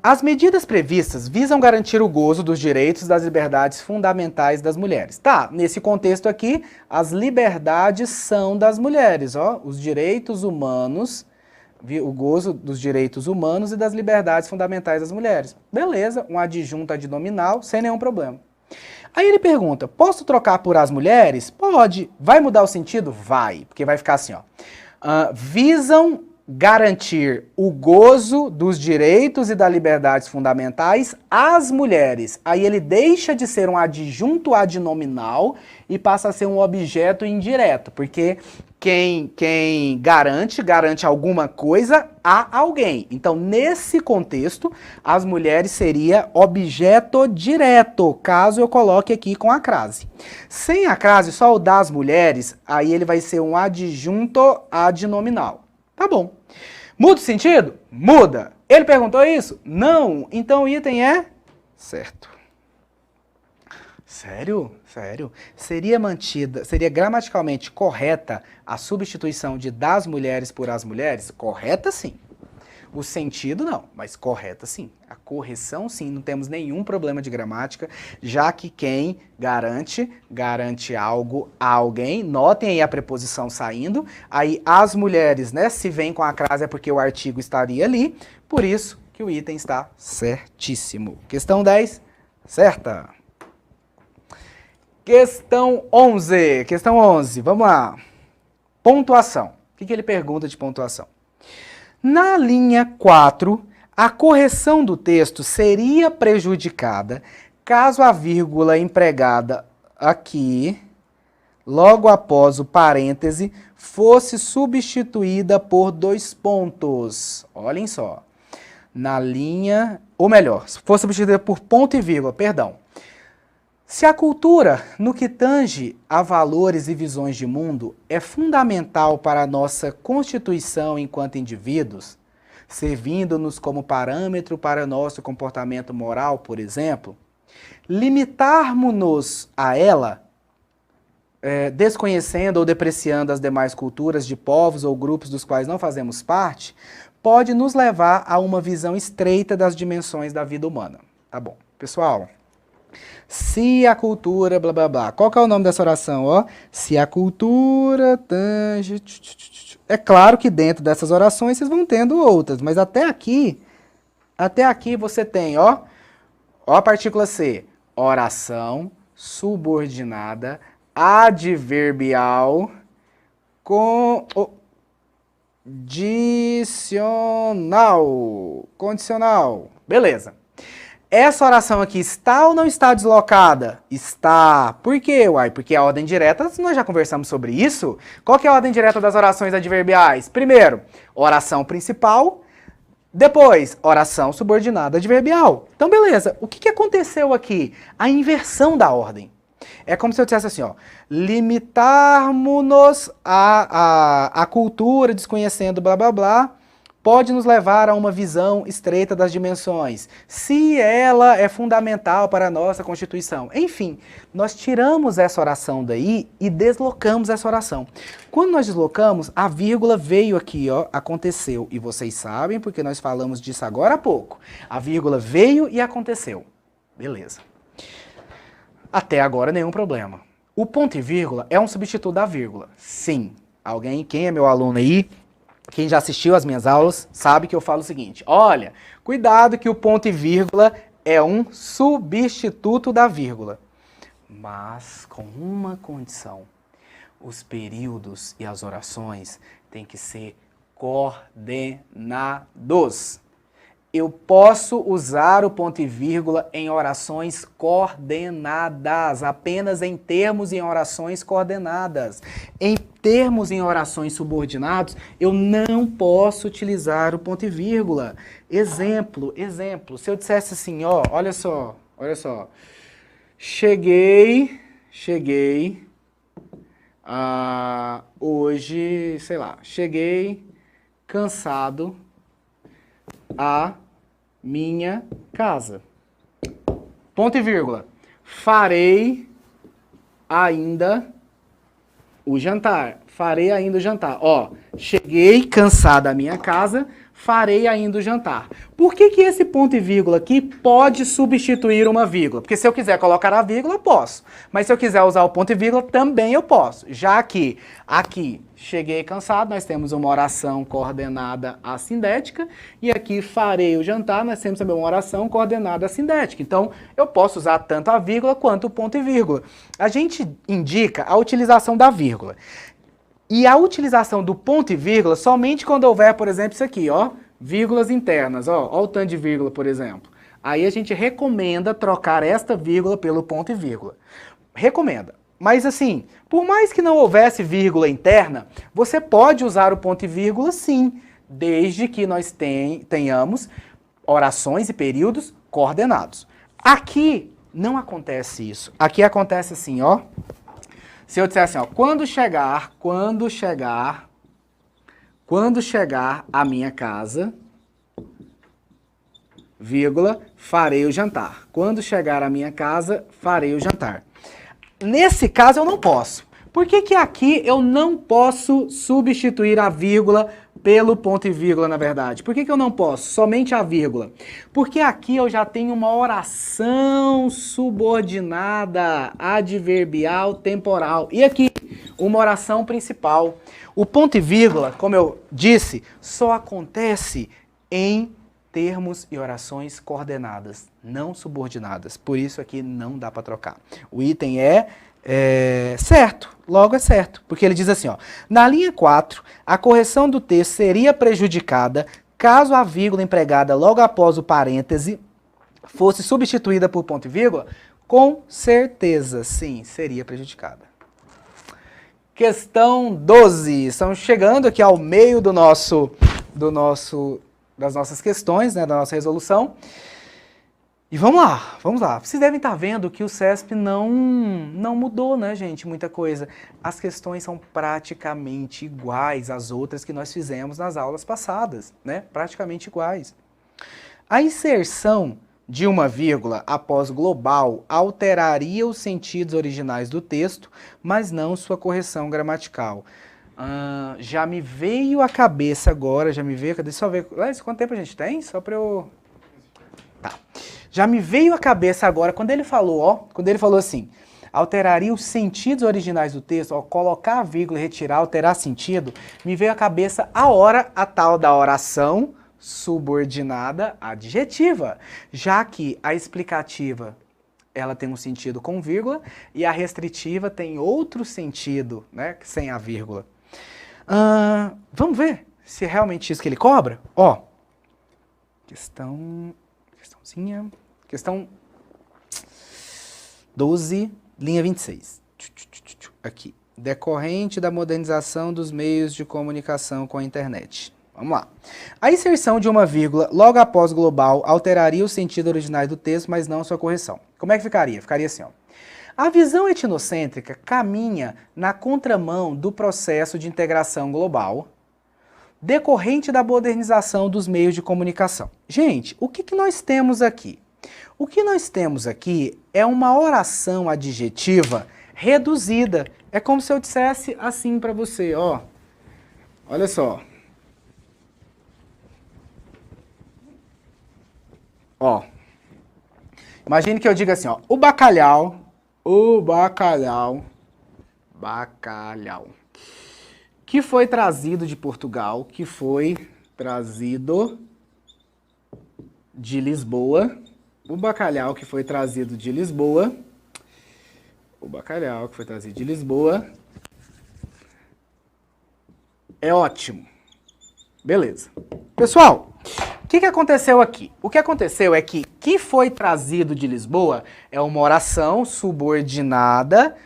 As medidas previstas visam garantir o gozo dos direitos e das liberdades fundamentais das mulheres. Tá, nesse contexto aqui, as liberdades são das mulheres, ó, os direitos humanos, o gozo dos direitos humanos e das liberdades fundamentais das mulheres. Beleza, um adjunto adnominal, sem nenhum problema. Aí ele pergunta, posso trocar por as mulheres? Pode. Vai mudar o sentido? Vai, porque vai ficar assim, ó. Visam garantir o gozo dos direitos e das liberdades fundamentais às mulheres. Aí ele deixa de ser um adjunto adnominal e passa a ser um objeto indireto, porque quem garante alguma coisa a alguém. Então, nesse contexto, as mulheres seria objeto direto, caso eu coloque aqui com a crase. Sem a crase, só o das mulheres, aí ele vai ser um adjunto adnominal. Tá bom. Muda o sentido? Muda. Ele perguntou isso? Não. Então o item é certo. Sério? Sério? Seria gramaticalmente correta a substituição de das mulheres por as mulheres? Correta, sim. O sentido não, mas correta sim. A correção sim, não temos nenhum problema de gramática, já que quem garante algo a alguém. Notem aí a preposição saindo. Aí as mulheres, né, se vem com a crase é porque o artigo estaria ali, por isso que o item está certíssimo. Questão 10, certa. Questão 11. Questão 11, vamos lá. Pontuação. O que ele pergunta de pontuação? Na linha 4, a correção do texto seria prejudicada caso a vírgula empregada aqui, logo após o parêntese, fosse substituída por 2 pontos. Olhem só. Na linha, ou melhor, fosse substituída por ponto e vírgula, perdão. Se a cultura, no que tange a valores e visões de mundo, é fundamental para a nossa constituição enquanto indivíduos, servindo-nos como parâmetro para nosso comportamento moral, por exemplo, limitarmos-nos a ela, desconhecendo ou depreciando as demais culturas de povos ou grupos dos quais não fazemos parte, pode nos levar a uma visão estreita das dimensões da vida humana. Tá bom. Pessoal, se a cultura, blá blá blá. Qual que é o nome dessa oração? Ó? Se a cultura tange... É claro que dentro dessas orações vocês vão tendo outras, mas até aqui você tem, ó a partícula C, oração subordinada adverbial condicional. Beleza. Essa oração aqui está ou não está deslocada? Está. Por quê, uai? Porque a ordem direta, nós já conversamos sobre isso. Qual que é a ordem direta das orações adverbiais? Primeiro, oração principal. Depois, oração subordinada adverbial. Então, beleza. O que aconteceu aqui? A inversão da ordem. É como se eu dissesse assim, ó, limitarmos-nos à cultura, desconhecendo blá blá blá, pode nos levar a uma visão estreita das dimensões, se ela é fundamental para a nossa Constituição. Enfim, nós tiramos essa oração daí e deslocamos essa oração. Quando nós deslocamos, a vírgula veio aqui, ó, aconteceu. E vocês sabem, porque nós falamos disso agora há pouco. A vírgula veio e aconteceu. Beleza. Até agora, nenhum problema. O ponto e vírgula é um substituto da vírgula. Sim. Alguém, quem é meu aluno aí, quem já assistiu às minhas aulas, sabe que eu falo o seguinte. Olha, cuidado que o ponto e vírgula é um substituto da vírgula. Mas com uma condição. Os períodos e as orações têm que ser coordenados. Eu posso usar o ponto e vírgula em orações coordenadas, apenas em termos em orações coordenadas. Em termos em orações subordinados, eu não posso utilizar o ponto e vírgula. Exemplo, se eu dissesse assim, ó, olha só, cheguei hoje, sei lá, cheguei cansado a minha casa. Ponto e vírgula. Farei ainda o jantar. Farei ainda o jantar. Ó, cheguei cansado à minha casa, farei ainda o jantar. Por que que esse ponto e vírgula aqui pode substituir uma vírgula? Porque se eu quiser colocar a vírgula, eu posso. Mas se eu quiser usar o ponto e vírgula, também eu posso. Já que aqui, cheguei cansado, nós temos uma oração coordenada assindética. E aqui, farei o jantar, nós temos também uma oração coordenada assindética. Então, eu posso usar tanto a vírgula quanto o ponto e vírgula. A gente indica a utilização da vírgula. E a utilização do ponto e vírgula somente quando houver, por exemplo, isso aqui, ó, vírgulas internas, ó o tanto de vírgula, por exemplo. Aí a gente recomenda trocar esta vírgula pelo ponto e vírgula. Recomenda. Mas assim, por mais que não houvesse vírgula interna, você pode usar o ponto e vírgula sim, desde que nós tenhamos orações e períodos coordenados. Aqui não acontece isso. Aqui acontece assim, ó. Se eu disser assim, ó, quando chegar à minha casa, vírgula, farei o jantar. Quando chegar à minha casa, farei o jantar. Nesse caso eu não posso. Por que que aqui eu não posso substituir a vírgula pelo ponto e vírgula, na verdade? Por que que eu não posso? Somente a vírgula. Porque aqui eu já tenho uma oração subordinada, adverbial, temporal. E aqui, uma oração principal. O ponto e vírgula, como eu disse, só acontece em termos e orações coordenadas, não subordinadas. Por isso aqui não dá para trocar. O item é certo, logo é certo, porque ele diz assim, ó, na linha 4, a correção do texto seria prejudicada caso a vírgula empregada logo após o parêntese fosse substituída por ponto e vírgula? Com certeza, sim, seria prejudicada. Questão 12, estamos chegando aqui ao meio das nossas questões, né, da nossa resolução. E vamos lá. Vocês devem estar vendo que o CESP não mudou, né, gente, muita coisa. As questões são praticamente iguais às outras que nós fizemos nas aulas passadas, né, praticamente iguais. A inserção de uma vírgula após global alteraria os sentidos originais do texto, mas não sua correção gramatical. Já me veio a cabeça agora, cadê? Só ver, quanto tempo a gente tem? Só pra eu... Tá. Já me veio a cabeça agora, quando ele falou assim, alteraria os sentidos originais do texto, ó, colocar a vírgula, retirar, alterar sentido, me veio à cabeça a tal da oração subordinada adjetiva, já que a explicativa ela tem um sentido com vírgula e a restritiva tem outro sentido, né, sem a vírgula. Vamos ver se é realmente isso que ele cobra? Ó, questãozinha, questão 12, linha 26. Aqui, decorrente da modernização dos meios de comunicação com a internet. Vamos lá. A inserção de uma vírgula logo após global alteraria o sentido original do texto, mas não sua correção. Como é que ficaria? Ficaria assim, ó. A visão etnocêntrica caminha na contramão do processo de integração global decorrente da modernização dos meios de comunicação. Gente, o que nós temos aqui? O que nós temos aqui é uma oração adjetiva reduzida. É como se eu dissesse assim para você, ó. Olha só. Ó. Imagine que eu diga assim, ó. O bacalhau, que foi trazido de Portugal, que foi trazido de Lisboa, o bacalhau que foi trazido de Lisboa, é ótimo. Beleza. Pessoal, o que aconteceu aqui? O que aconteceu é que foi trazido de Lisboa é uma oração subordinada,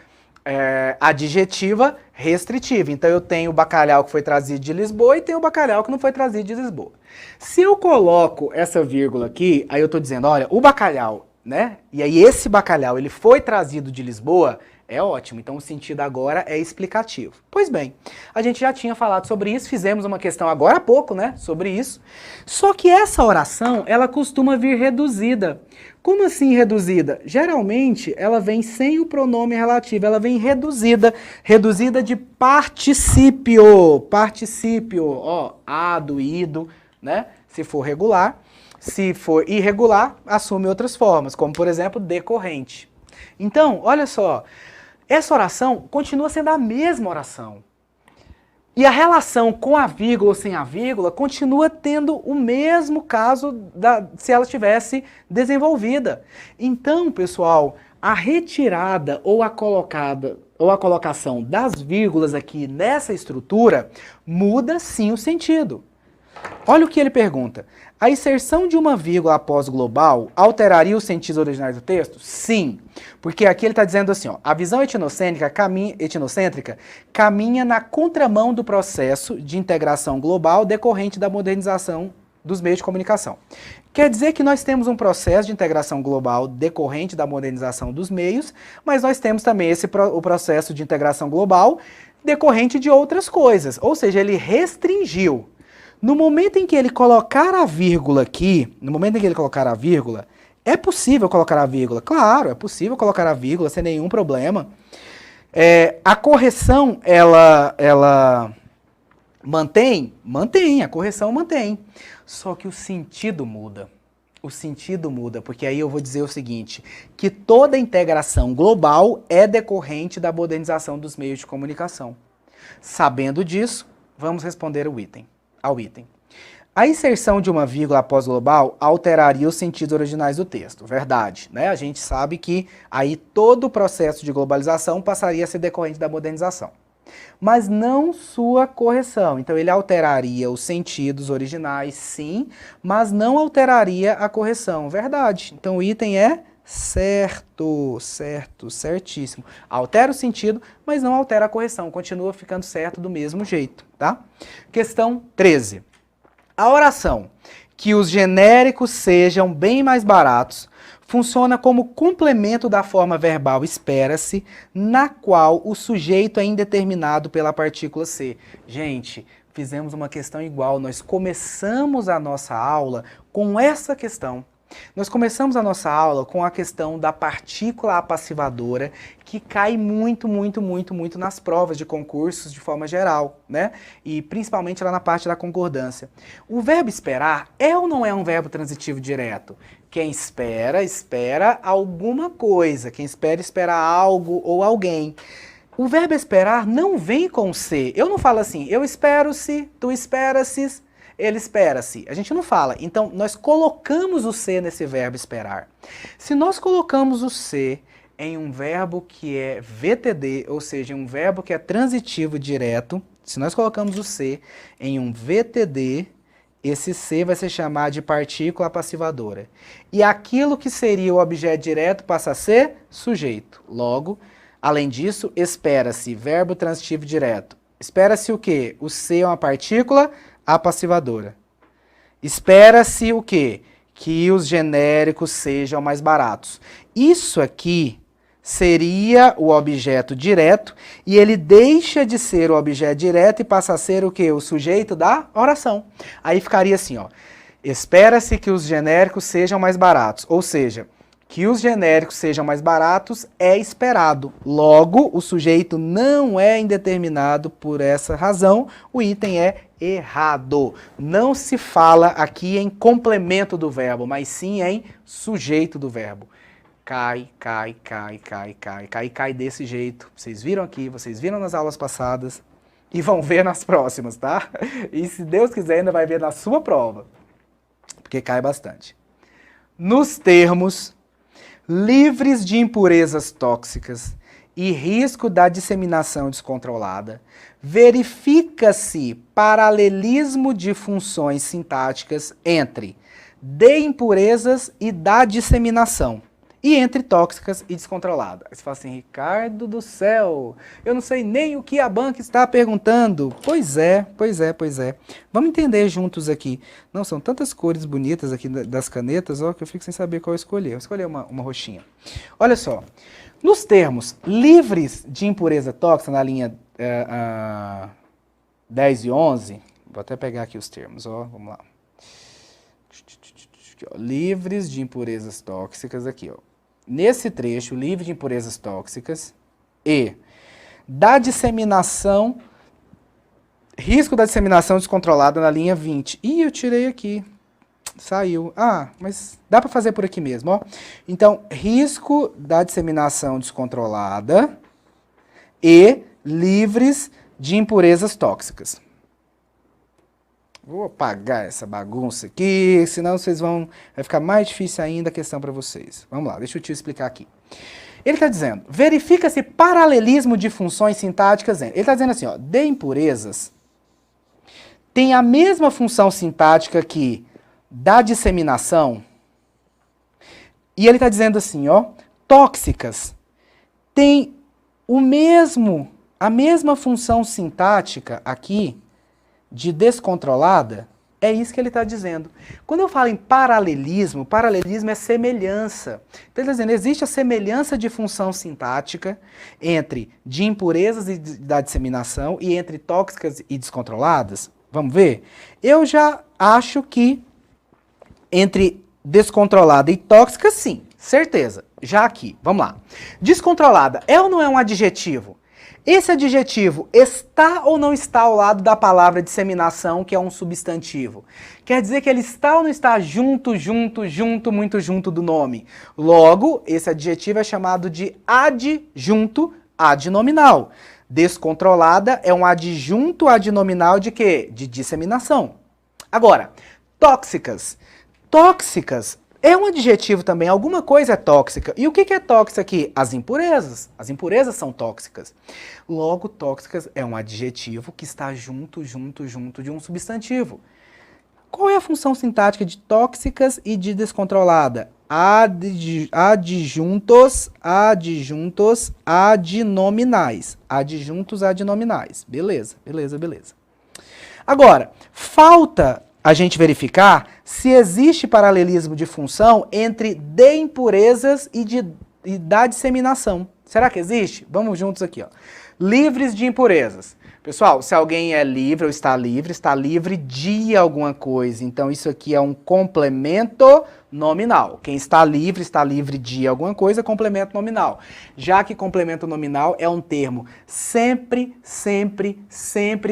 adjetiva, restritiva. Então eu tenho o bacalhau que foi trazido de Lisboa e tenho o bacalhau que não foi trazido de Lisboa. Se eu coloco essa vírgula aqui, aí eu estou dizendo, olha, o bacalhau, né? E aí esse bacalhau, ele foi trazido de Lisboa, é ótimo. Então o sentido agora é explicativo. Pois bem, a gente já tinha falado sobre isso, fizemos uma questão agora há pouco, né, sobre isso. Só que essa oração, ela costuma vir reduzida. Como assim reduzida? Geralmente ela vem sem o pronome relativo, ela vem reduzida de particípio, ó, ado, ido, né? Se for regular, se for irregular, assume outras formas, como por exemplo, decorrente. Então, olha só, essa oração continua sendo a mesma oração. E a relação com a vírgula ou sem a vírgula continua tendo o mesmo caso se ela tivesse desenvolvida. Então, pessoal, a retirada ou a colocação das vírgulas aqui nessa estrutura muda sim o sentido. Olha o que ele pergunta. A inserção de uma vírgula após global alteraria os sentidos originais do texto? Sim, porque aqui ele está dizendo assim, ó, a visão etnocêntrica caminha na contramão do processo de integração global decorrente da modernização dos meios de comunicação. Quer dizer que nós temos um processo de integração global decorrente da modernização dos meios, mas nós temos também o processo de integração global decorrente de outras coisas, ou seja, ele restringiu. No momento em que ele colocar a vírgula aqui, é possível colocar a vírgula? Claro, é possível colocar a vírgula sem nenhum problema. A correção, ela mantém? Mantém, a correção mantém. Só que o sentido muda. O sentido muda, porque aí eu vou dizer o seguinte, que toda integração global é decorrente da modernização dos meios de comunicação. Sabendo disso, vamos responder ao item. A inserção de uma vírgula após global alteraria os sentidos originais do texto. Verdade, né? A gente sabe que aí todo o processo de globalização passaria a ser decorrente da modernização. Mas não sua correção. Então ele alteraria os sentidos originais, sim, mas não alteraria a correção. Verdade. Então o item é certíssimo. Altera o sentido, mas não altera a correção. Continua ficando certo do mesmo jeito, tá? Questão 13. A oração que os genéricos sejam bem mais baratos funciona como complemento da forma verbal espera-se, na qual o sujeito é indeterminado pela partícula ser. Gente, fizemos uma questão igual. Nós começamos a nossa aula com essa questão. Nós começamos a nossa aula com a questão da partícula apassivadora, que cai muito nas provas de concursos de forma geral, né? E principalmente lá na parte da concordância. O verbo esperar é ou não é um verbo transitivo direto? Quem espera, espera alguma coisa. Quem espera, espera algo ou alguém. O verbo esperar não vem com se. Eu não falo assim, eu espero-se, tu esperas-se, ele espera-se. A gente não fala. Então, nós colocamos o se nesse verbo esperar. Se nós colocamos o se em um verbo que é VTD, ou seja, um verbo que é transitivo direto, se nós colocamos o se em um VTD, esse se vai ser chamado de partícula apassivadora. E aquilo que seria o objeto direto passa a ser sujeito. Logo, além disso, espera-se, verbo transitivo direto. Espera-se o quê? O se é uma partícula apassivadora. Espera-se o quê? Que os genéricos sejam mais baratos. Isso aqui seria o objeto direto e ele deixa de ser o objeto direto e passa a ser o quê? O sujeito da oração. Aí ficaria assim, ó. Espera-se que os genéricos sejam mais baratos. Ou seja, que os genéricos sejam mais baratos é esperado. Logo, o sujeito não é indeterminado por essa razão. O item é errado. Não se fala aqui em complemento do verbo, mas sim em sujeito do verbo. Cai desse jeito. Vocês viram aqui, vocês viram nas aulas passadas e vão ver nas próximas, tá? E se Deus quiser ainda vai ver na sua prova, porque cai bastante. Nos termos livres de impurezas tóxicas e risco da disseminação descontrolada, verifica-se paralelismo de funções sintáticas entre de impurezas e da disseminação, e entre tóxicas e descontroladas. Aí você fala assim, Ricardo do céu, eu não sei nem o que a banca está perguntando. Pois é. Vamos entender juntos aqui. Não, são tantas cores bonitas aqui das canetas, ó, que eu fico sem saber qual escolher. Eu escolhi uma roxinha. Olha só, nos termos livres de impureza tóxica, na linha 10 e 11, vou até pegar aqui os termos, ó, vamos lá. Livres de impurezas tóxicas aqui, ó. Nesse trecho, livre de impurezas tóxicas e da disseminação, risco da disseminação descontrolada na linha 20. Ih, eu tirei aqui, saiu. Ah, mas dá para fazer por aqui mesmo, ó. Então, risco da disseminação descontrolada e livres de impurezas tóxicas. Vou apagar essa bagunça aqui, senão vai ficar mais difícil ainda a questão para vocês. Vamos lá, deixa eu te explicar aqui. Ele está dizendo, verifica-se paralelismo de funções sintáticas. Ele está dizendo assim, ó, de impurezas tem a mesma função sintática que da disseminação. E ele está dizendo assim, ó, tóxicas tem a mesma função sintática aqui de descontrolada, é isso que ele está dizendo. Quando eu falo em paralelismo, paralelismo é semelhança. Então ele está dizendo, existe a semelhança de função sintática entre de impurezas e da disseminação e entre tóxicas e descontroladas. Vamos ver? Eu já acho que entre descontrolada e tóxica, sim, certeza. Já aqui, vamos lá. Descontrolada é ou não é um adjetivo? Esse adjetivo está ou não está ao lado da palavra disseminação, que é um substantivo? Quer dizer que ele está ou não está junto, muito junto do nome? Logo, esse adjetivo é chamado de adjunto adnominal. Descontrolada é um adjunto adnominal de quê? De disseminação. Agora, tóxicas. Tóxicas é um adjetivo também, alguma coisa é tóxica. E o que é tóxica aqui? As impurezas. As impurezas são tóxicas. Logo, tóxicas é um adjetivo que está junto de um substantivo. Qual é a função sintática de tóxicas e de descontrolada? Adjuntos adnominais. Adjuntos adnominais. Beleza. Agora, falta a gente verificar se existe paralelismo de função entre de impurezas e da disseminação. Será que existe? Vamos juntos aqui, ó. Livres de impurezas. Pessoal, se alguém é livre ou está livre de alguma coisa. Então, isso aqui é um complemento nominal. Quem está livre de alguma coisa, complemento nominal. Já que complemento nominal é um termo sempre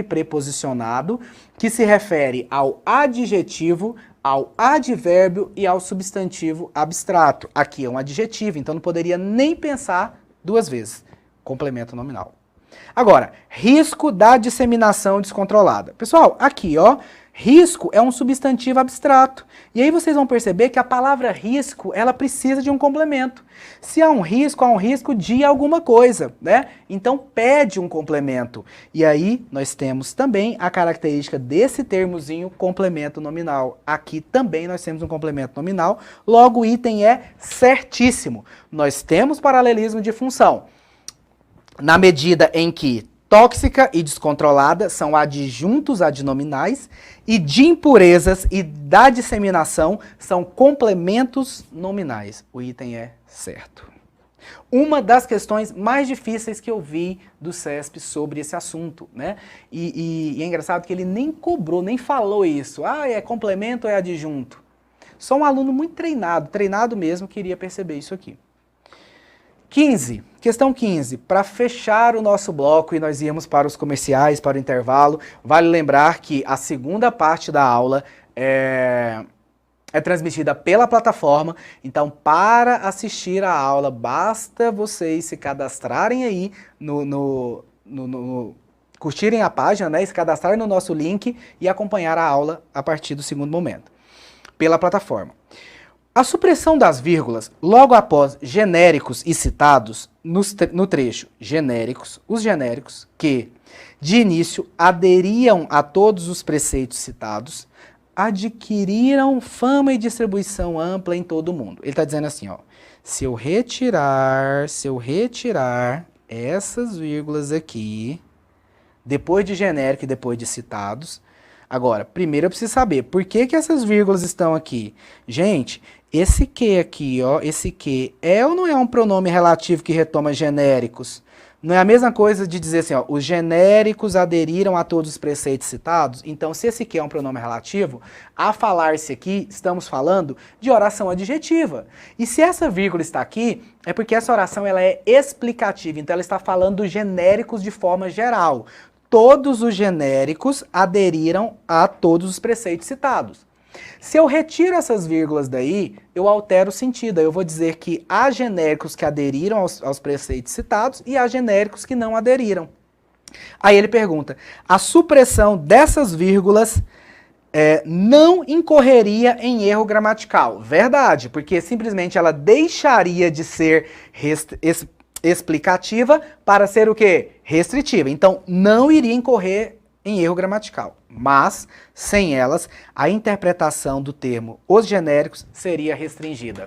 preposicionado, que se refere ao adjetivo, ao advérbio e ao substantivo abstrato. Aqui é um adjetivo, então não poderia nem pensar duas vezes. Complemento nominal. Agora, risco da disseminação descontrolada. Pessoal, aqui, ó, risco é um substantivo abstrato. E aí vocês vão perceber que a palavra risco, ela precisa de um complemento. Se há um risco de alguma coisa, né? Então pede um complemento. E aí nós temos também a característica desse termozinho complemento nominal. Aqui também nós temos um complemento nominal, logo o item é certíssimo. Nós temos paralelismo de função. Na medida em que tóxica e descontrolada são adjuntos adnominais e de impurezas e da disseminação são complementos nominais. O item é certo. Uma das questões mais difíceis que eu vi do CESP sobre esse assunto, né? E é engraçado que ele nem cobrou, nem falou isso. Ah, é complemento ou é adjunto? Só um aluno muito treinado mesmo, queria perceber isso aqui. 15, questão 15, para fechar o nosso bloco e nós irmos para os comerciais, para o intervalo, vale lembrar que a segunda parte da aula é transmitida pela plataforma, então para assistir a aula basta vocês se cadastrarem aí, curtirem a página, né, se cadastrarem no nosso link e acompanhar a aula a partir do segundo momento, pela plataforma. A supressão das vírgulas, logo após genéricos e citados, no trecho genéricos, os genéricos que, de início, aderiam a todos os preceitos citados, adquiriram fama e distribuição ampla em todo o mundo. Ele está dizendo assim, ó, se eu retirar essas vírgulas aqui, depois de genérico e depois de citados, agora, primeiro eu preciso saber por que essas vírgulas estão aqui. Gente, esse que aqui, ó, esse que é ou não é um pronome relativo que retoma genéricos? Não é a mesma coisa de dizer assim, ó, os genéricos aderiram a todos os preceitos citados? Então, se esse que é um pronome relativo, a falar-se aqui, estamos falando de oração adjetiva. E se essa vírgula está aqui, é porque essa oração ela é explicativa, então ela está falando dos genéricos de forma geral. Todos os genéricos aderiram a todos os preceitos citados. Se eu retiro essas vírgulas daí, eu altero o sentido. Eu vou dizer que há genéricos que aderiram aos preceitos citados e há genéricos que não aderiram. Aí ele pergunta, a supressão dessas vírgulas não incorreria em erro gramatical? Verdade, porque simplesmente ela deixaria de ser explicativa para ser o quê? Restritiva. Então, não iria incorrer em erro gramatical. Mas, sem elas, a interpretação do termo os genéricos seria restringida.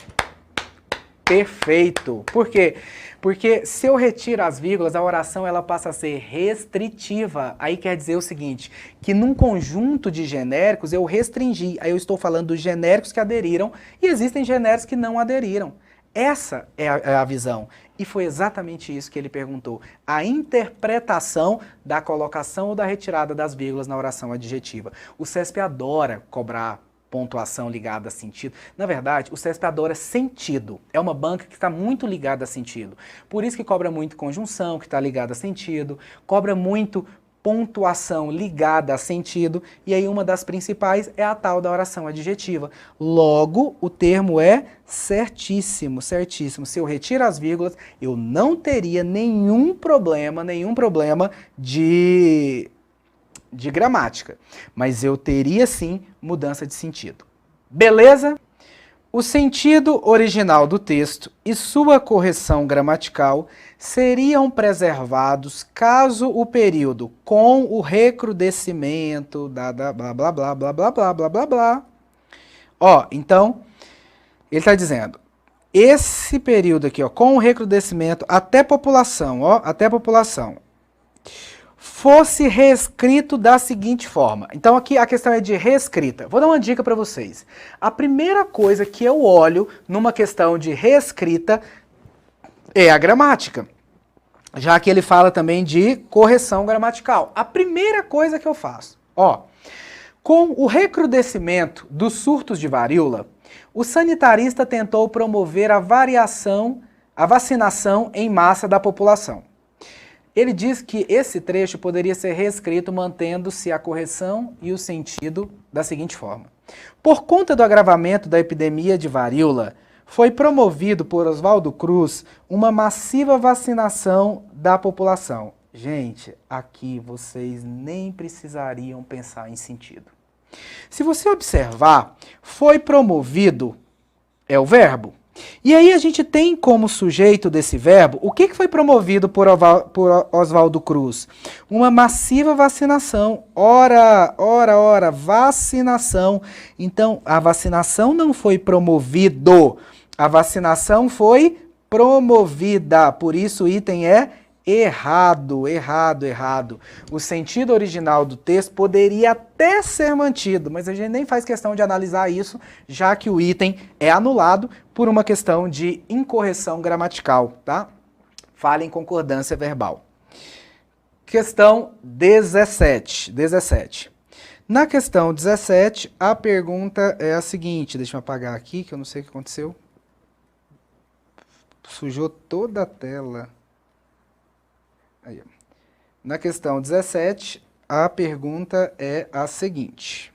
Perfeito! Por quê? Porque se eu retiro as vírgulas, a oração ela passa a ser restritiva. Aí quer dizer o seguinte, que num conjunto de genéricos eu restringi. Aí eu estou falando dos genéricos que aderiram e existem genéricos que não aderiram. Essa é a visão. E foi exatamente isso que ele perguntou. A interpretação da colocação ou da retirada das vírgulas na oração adjetiva. O CESP adora cobrar pontuação ligada a sentido. Na verdade, o CESP adora sentido. É uma banca que está muito ligada a sentido. Por isso que cobra muito conjunção, que está ligada a sentido. Cobra muito pontuação ligada a sentido, e aí uma das principais é a tal da oração adjetiva. Logo, o termo é certíssimo, certíssimo. Se eu retiro as vírgulas, eu não teria nenhum problema de gramática, mas eu teria sim mudança de sentido. Beleza? O sentido original do texto e sua correção gramatical seriam preservados caso o período com o recrudescimento da blá blá blá blá blá blá blá blá blá. Ó, então, ele está dizendo, esse período aqui, ó, com o recrudescimento até população, ó, até população, fosse reescrito da seguinte forma. Então aqui a questão é de reescrita. Vou dar uma dica para vocês. A primeira coisa que eu olho numa questão de reescrita é a gramática. já que ele fala também de correção gramatical. A primeira coisa que eu faço, ó, com o recrudescimento dos surtos de varíola, o sanitarista tentou promover a vacinação em massa da população. Ele diz que esse trecho poderia ser reescrito mantendo-se a correção e o sentido da seguinte forma. Por conta do agravamento da epidemia de varíola, foi promovido por Oswaldo Cruz uma massiva vacinação da população. Gente, aqui vocês nem precisariam pensar em sentido. Se você observar, foi promovido é o verbo. E aí a gente tem como sujeito desse verbo, o que foi promovido por Oswaldo Cruz? Uma massiva vacinação. Ora, vacinação. Então, a vacinação não foi promovido, a vacinação foi promovida. Por isso o item é errado. O sentido original do texto poderia até ser mantido, mas a gente nem faz questão de analisar isso, já que o item é anulado por uma questão de incorreção gramatical, tá? Falha em concordância verbal. Questão 17. Na questão 17, a pergunta é a seguinte, deixa eu apagar aqui, que eu não sei o que aconteceu. Sujou toda a tela. Aí, na questão 17, a pergunta é a seguinte.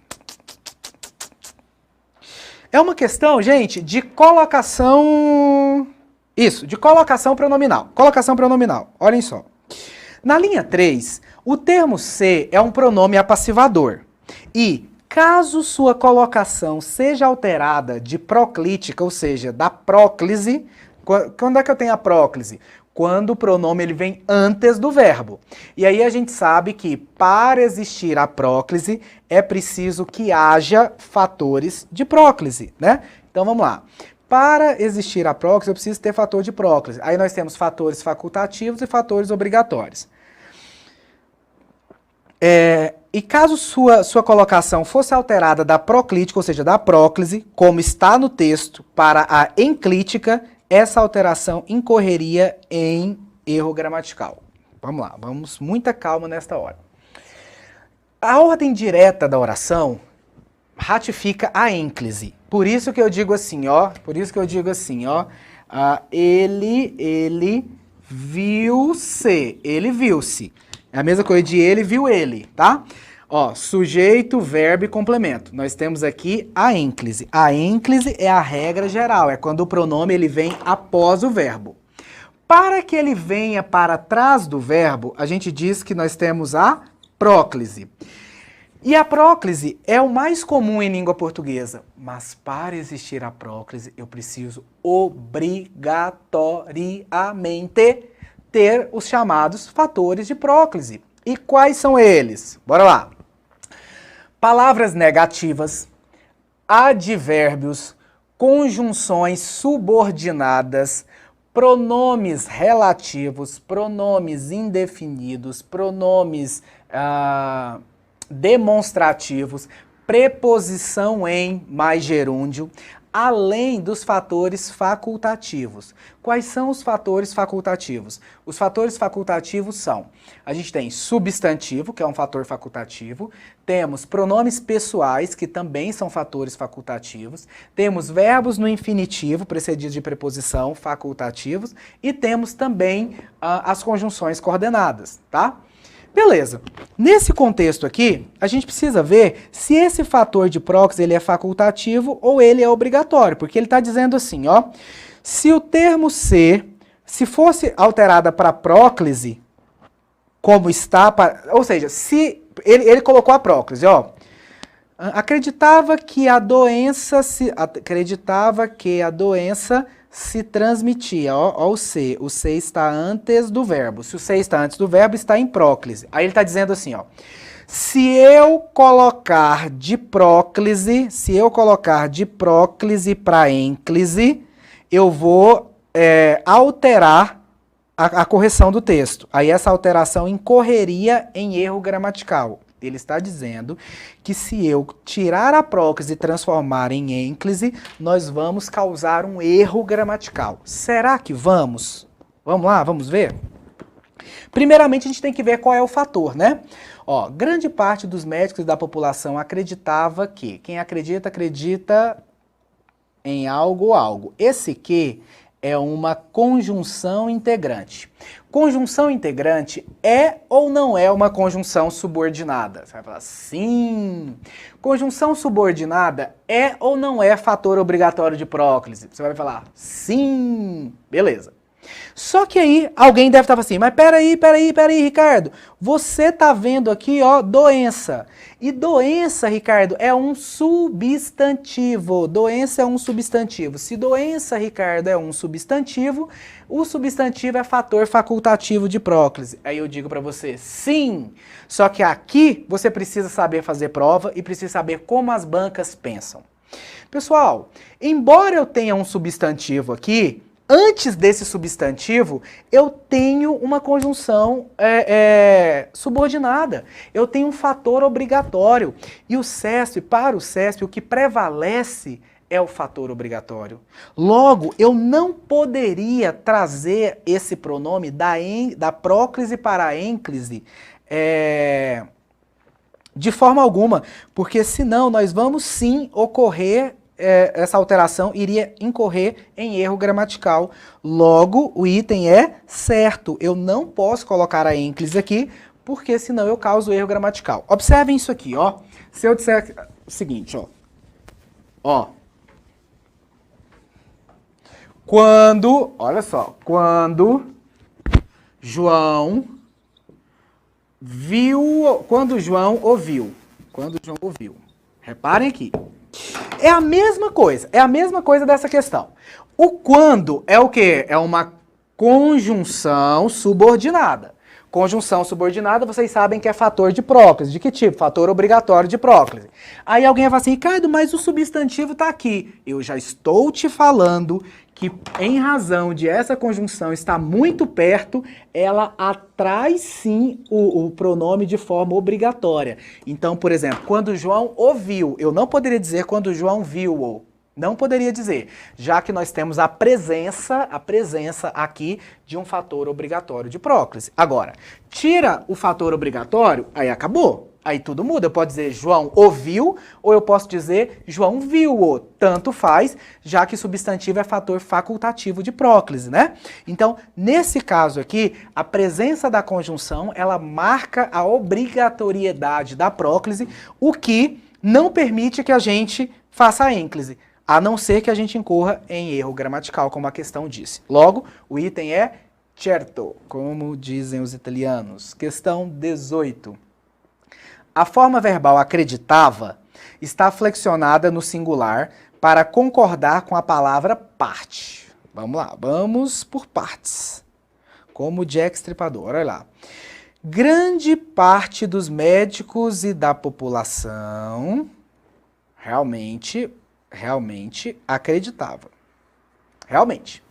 É uma questão, gente, de colocação... Isso, de colocação pronominal. Colocação pronominal, olhem só. Na linha 3, o termo ser é um pronome apassivador. E, caso sua colocação seja alterada de proclítica, ou seja, da próclise... Quando é que eu tenho a próclise? Quando o pronome ele vem antes do verbo. E aí a gente sabe que para existir a próclise é preciso que haja fatores de próclise, né? Então vamos lá. Para existir a próclise eu preciso ter fator de próclise. Aí nós temos fatores facultativos e fatores obrigatórios. E caso sua colocação fosse alterada da proclítica, ou seja, da próclise, como está no texto, para a enclítica, essa alteração incorreria em erro gramatical. Vamos lá, vamos muita calma nesta hora. A ordem direta da oração ratifica a ênclise. Por isso que eu digo assim, ó. Ele viu-se. Ele viu-se. É a mesma coisa de ele viu ele, tá? Ó, sujeito, verbo e complemento. Nós temos aqui a ênclise. A ênclise é a regra geral, é quando o pronome ele vem após o verbo. Para que ele venha para trás do verbo, a gente diz que nós temos a próclise. E a próclise é o mais comum em língua portuguesa. Mas para existir a próclise, eu preciso obrigatoriamente ter os chamados fatores de próclise. E quais são eles? Bora lá. Palavras negativas, advérbios, conjunções subordinadas, pronomes relativos, pronomes indefinidos, pronomes demonstrativos, preposição em mais gerúndio, além dos fatores facultativos. Quais são os fatores facultativos? Os fatores facultativos são, a gente tem substantivo, que é um fator facultativo, temos pronomes pessoais, que também são fatores facultativos, temos verbos no infinitivo, precedidos de preposição, facultativos, e temos também as conjunções coordenadas, tá? Beleza. Nesse contexto aqui, a gente precisa ver se esse fator de próclise ele é facultativo ou ele é obrigatório, porque ele está dizendo assim, ó, se o termo ser, se fosse alterada para próclise, como está, ou seja, se ele colocou a próclise, ó, acreditava que a doença se transmitia, ó o ser está antes do verbo. Se o ser está antes do verbo, está em próclise. Aí ele está dizendo assim, ó, se eu colocar de próclise para ênclise, eu vou alterar a correção do texto. Aí essa alteração incorreria em erro gramatical. Ele está dizendo que se eu tirar a próclise e transformar em ênclise, nós vamos causar um erro gramatical. Será que vamos? Vamos lá, vamos ver? Primeiramente, a gente tem que ver qual é o fator, né? Ó, grande parte dos médicos da população acreditava que. Quem acredita, acredita em algo ou algo. Esse que é uma conjunção integrante. Conjunção integrante é ou não é uma conjunção subordinada? Você vai falar sim. Conjunção subordinada é ou não é fator obrigatório de próclise? Você vai falar sim. Beleza. Só que aí alguém deve estar assim, mas peraí, Ricardo, você tá vendo aqui, ó, doença. E doença, Ricardo, é um substantivo. Doença é um substantivo. Se doença, Ricardo, é um substantivo, o substantivo é fator facultativo de próclise. Aí eu digo pra você, sim. Só que aqui você precisa saber fazer prova e precisa saber como as bancas pensam. Pessoal, embora eu tenha um substantivo aqui, antes desse substantivo, eu tenho uma conjunção subordinada. Eu tenho um fator obrigatório. E o CESP, para o CESP, o que prevalece é o fator obrigatório. Logo, eu não poderia trazer esse pronome da próclise para a ênclise de forma alguma, porque senão nós vamos sim essa alteração iria incorrer em erro gramatical. Logo, o item é certo. Eu não posso colocar a ênclise aqui, porque senão eu causo erro gramatical. Observem isso aqui, ó. Se eu disser o seguinte, ó. Ó. Olha só, quando João ouviu. Reparem aqui. É a mesma coisa dessa questão. O quando é o quê? É uma conjunção subordinada. Conjunção subordinada, vocês sabem que é fator de próclise. De que tipo? Fator obrigatório de próclise. Aí alguém vai falar assim, Ricardo, mas o substantivo está aqui. Eu já estou te falando que, em razão de essa conjunção estar muito perto, ela atrai sim o pronome de forma obrigatória. Então, por exemplo, quando João ouviu, eu não poderia dizer quando João viu-o. Não poderia dizer, já que nós temos a presença aqui de um fator obrigatório de próclise. Agora, tira o fator obrigatório, aí acabou. Aí tudo muda. Eu posso dizer João ouviu ou eu posso dizer João viu-o. Tanto faz, já que substantivo é fator facultativo de próclise, né? Então, nesse caso aqui, a presença da conjunção, ela marca a obrigatoriedade da próclise, o que não permite que a gente faça a ênclise, a não ser que a gente incorra em erro gramatical, como a questão disse. Logo, o item é certo, como dizem os italianos. Questão 18. A forma verbal acreditava está flexionada no singular para concordar com a palavra parte. Vamos lá, vamos por partes. Como Jack Stripador, olha lá. Grande parte dos médicos e da população realmente acreditava. Realmente.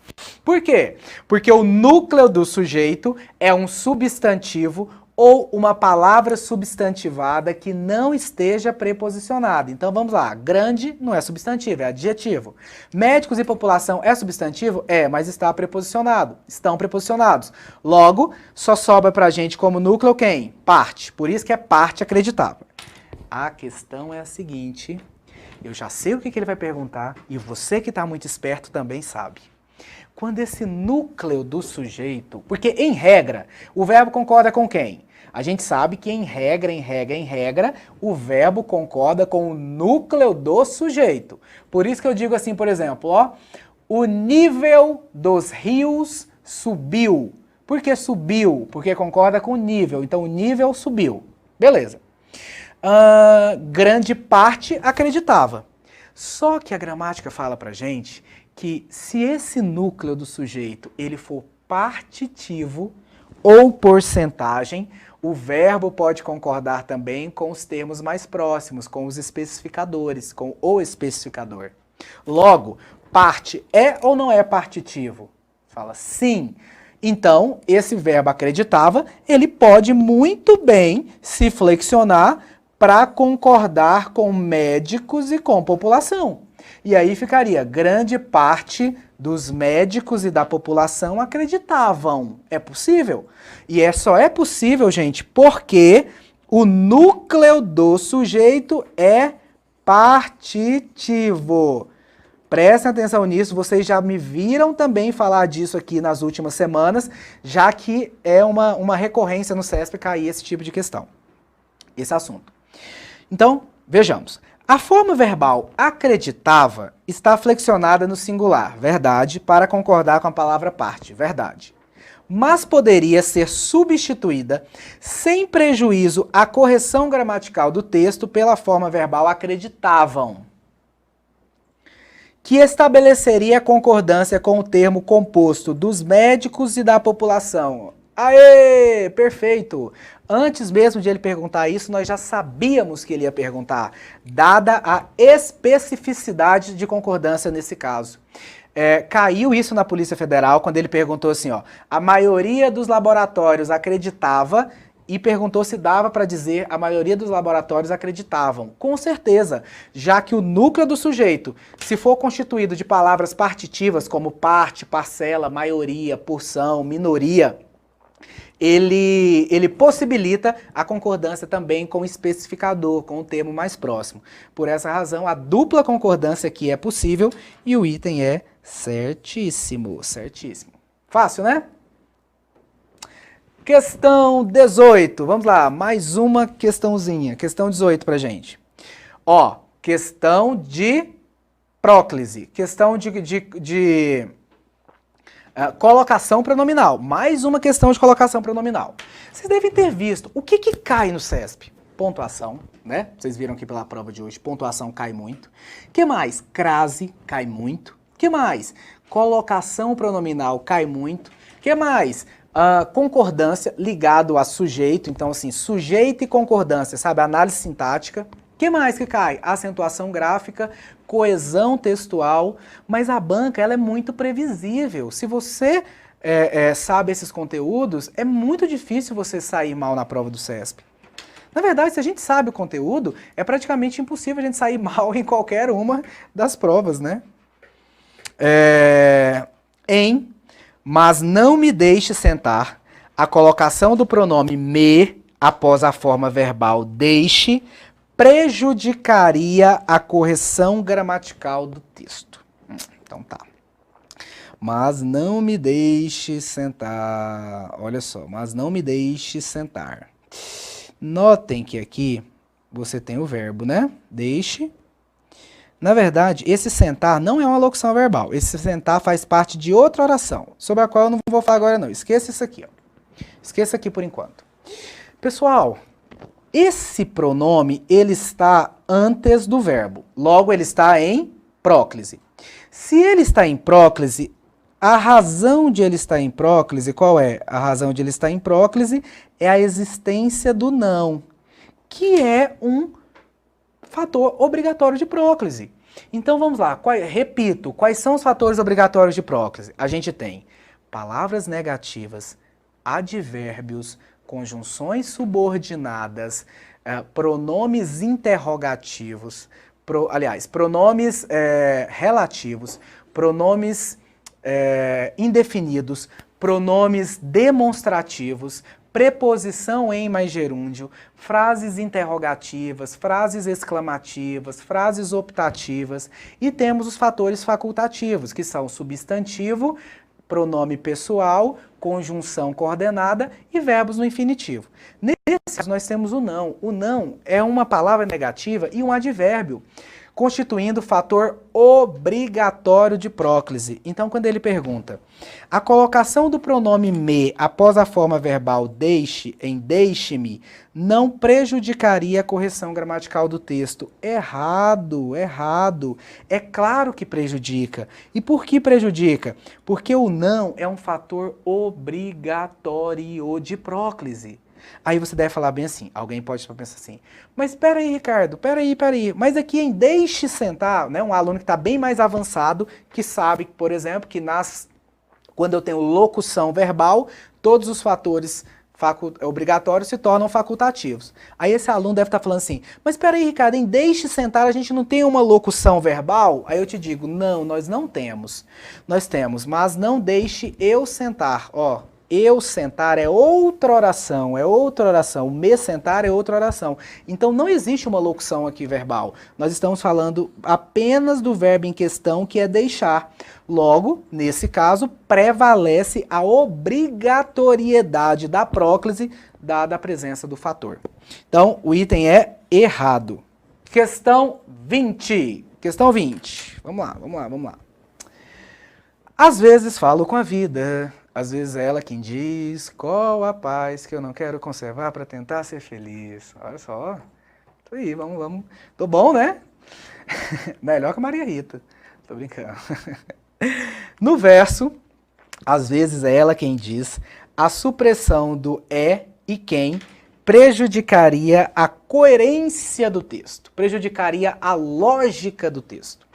Por quê? Porque o núcleo do sujeito é um substantivo ou uma palavra substantivada que não esteja preposicionada. Então vamos lá, grande não é substantivo, é adjetivo. Médicos e população é substantivo? É, mas está preposicionado, estão preposicionados. Logo, só sobra pra gente como núcleo quem? Parte, por isso que é parte acreditável. A questão é a seguinte, eu já sei o que ele vai perguntar e você que está muito esperto também sabe. Quando esse núcleo do sujeito, porque em regra, o verbo concorda com quem? A gente sabe que em regra, o verbo concorda com o núcleo do sujeito. Por isso que eu digo assim, por exemplo, ó, o nível dos rios subiu. Por que subiu? Porque concorda com o nível, então o nível subiu. Beleza. Grande parte acreditava. Só que a gramática fala pra gente que se esse núcleo do sujeito ele for partitivo ou porcentagem, o verbo pode concordar também com os termos mais próximos, com os especificadores, com o especificador. Logo, parte é ou não é partitivo? Fala sim. Então, esse verbo acreditava, ele pode muito bem se flexionar para concordar com médicos e com população. E aí ficaria grande parte dos médicos e da população acreditavam. É possível. E só é possível, gente, porque o núcleo do sujeito é partitivo. Prestem atenção nisso, vocês já me viram também falar disso aqui nas últimas semanas, já que é uma recorrência no CESP cair esse tipo de questão, esse assunto. Então, vejamos. A forma verbal acreditava está flexionada no singular, verdade, para concordar com a palavra parte, verdade. Mas poderia ser substituída sem prejuízo à correção gramatical do texto pela forma verbal acreditavam, que estabeleceria a concordância com o termo composto dos médicos e da população. Aê! Perfeito! Antes mesmo de ele perguntar isso, nós já sabíamos que ele ia perguntar, dada a especificidade de concordância nesse caso. Caiu isso na Polícia Federal quando ele perguntou assim, ó, a maioria dos laboratórios acreditava e perguntou se dava para dizer a maioria dos laboratórios acreditavam. Com certeza, já que o núcleo do sujeito, se for constituído de palavras partitivas como parte, parcela, maioria, porção, minoria, ele possibilita a concordância também com o especificador, com o termo mais próximo. Por essa razão, a dupla concordância aqui é possível e o item é certíssimo, certíssimo. Fácil, né? Questão 18, vamos lá, mais uma questãozinha, questão 18 pra gente. Ó, questão de próclise, questão de colocação pronominal, mais uma questão de colocação pronominal. Vocês devem ter visto, o que cai no CESP? Pontuação, né? Vocês viram aqui pela prova de hoje, pontuação cai muito. Que mais? Crase cai muito. Que mais? Colocação pronominal cai muito. Que mais? Concordância ligado a sujeito, então assim, sujeito e concordância, sabe? Análise sintática. Que mais que cai? Acentuação gráfica, coesão textual, mas a banca ela é muito previsível. Se você sabe esses conteúdos, é muito difícil você sair mal na prova do CESP. Na verdade, se a gente sabe o conteúdo, é praticamente impossível a gente sair mal em qualquer uma das provas, né? Mas não me deixe sentar, a colocação do pronome me após a forma verbal deixe prejudicaria a correção gramatical do texto. Então tá. Mas não me deixe sentar. Olha só, mas não me deixe sentar. Notem que aqui você tem o verbo, né? Deixe. Na verdade, esse sentar não é uma locução verbal. Esse sentar faz parte de outra oração, sobre a qual eu não vou falar agora não. Esqueça isso aqui, ó. Esqueça aqui por enquanto. Pessoal, esse pronome, ele está antes do verbo. Logo, ele está em próclise. Se ele está em próclise, a razão de ele estar em próclise, qual é? A razão de ele estar em próclise é a existência do não, que é um fator obrigatório de próclise. Então vamos lá, repito, quais são os fatores obrigatórios de próclise? A gente tem palavras negativas, advérbios, conjunções subordinadas, pronomes interrogativos, pronomes relativos, pronomes indefinidos, pronomes demonstrativos, preposição em mais gerúndio, frases interrogativas, frases exclamativas, frases optativas e temos os fatores facultativos, que são substantivo, pronome pessoal, conjunção coordenada e verbos no infinitivo. Nesse caso nós temos o não. O não é uma palavra negativa e um advérbio, constituindo fator obrigatório de próclise. Então, quando ele pergunta, a colocação do pronome me após a forma verbal deixe em deixe-me não prejudicaria a correção gramatical do texto. Errado, errado. É claro que prejudica. E por que prejudica? Porque o não é um fator obrigatório de próclise. Aí você deve falar bem assim, alguém pode pensar assim, mas espera aí, Ricardo, espera aí, mas aqui em deixe sentar, né, um aluno que está bem mais avançado, que sabe, por exemplo, que quando eu tenho locução verbal, todos os fatores obrigatórios se tornam facultativos. Aí esse aluno deve estar falando assim, mas espera aí, Ricardo, em deixe sentar a gente não tem uma locução verbal? Aí eu te digo, não, nós não temos. Nós temos, mas não deixe eu sentar. Ó, eu sentar é outra oração, é outra oração. O me sentar é outra oração. Então não existe uma locução aqui verbal. Nós estamos falando apenas do verbo em questão, que é deixar. Logo, nesse caso, prevalece a obrigatoriedade da próclise, dada a presença do fator. Então, o item é errado. Questão 20. Questão 20. Vamos lá, vamos lá, vamos lá. Às vezes falo com a vida, às vezes é ela quem diz qual a paz que eu não quero conservar para tentar ser feliz. Olha só. Tô aí, vamos. Tô bom, né? Melhor que a Maria Rita. Tô brincando. No verso, às vezes é ela quem diz, a supressão do é e quem prejudicaria a coerência do texto, prejudicaria a lógica do texto.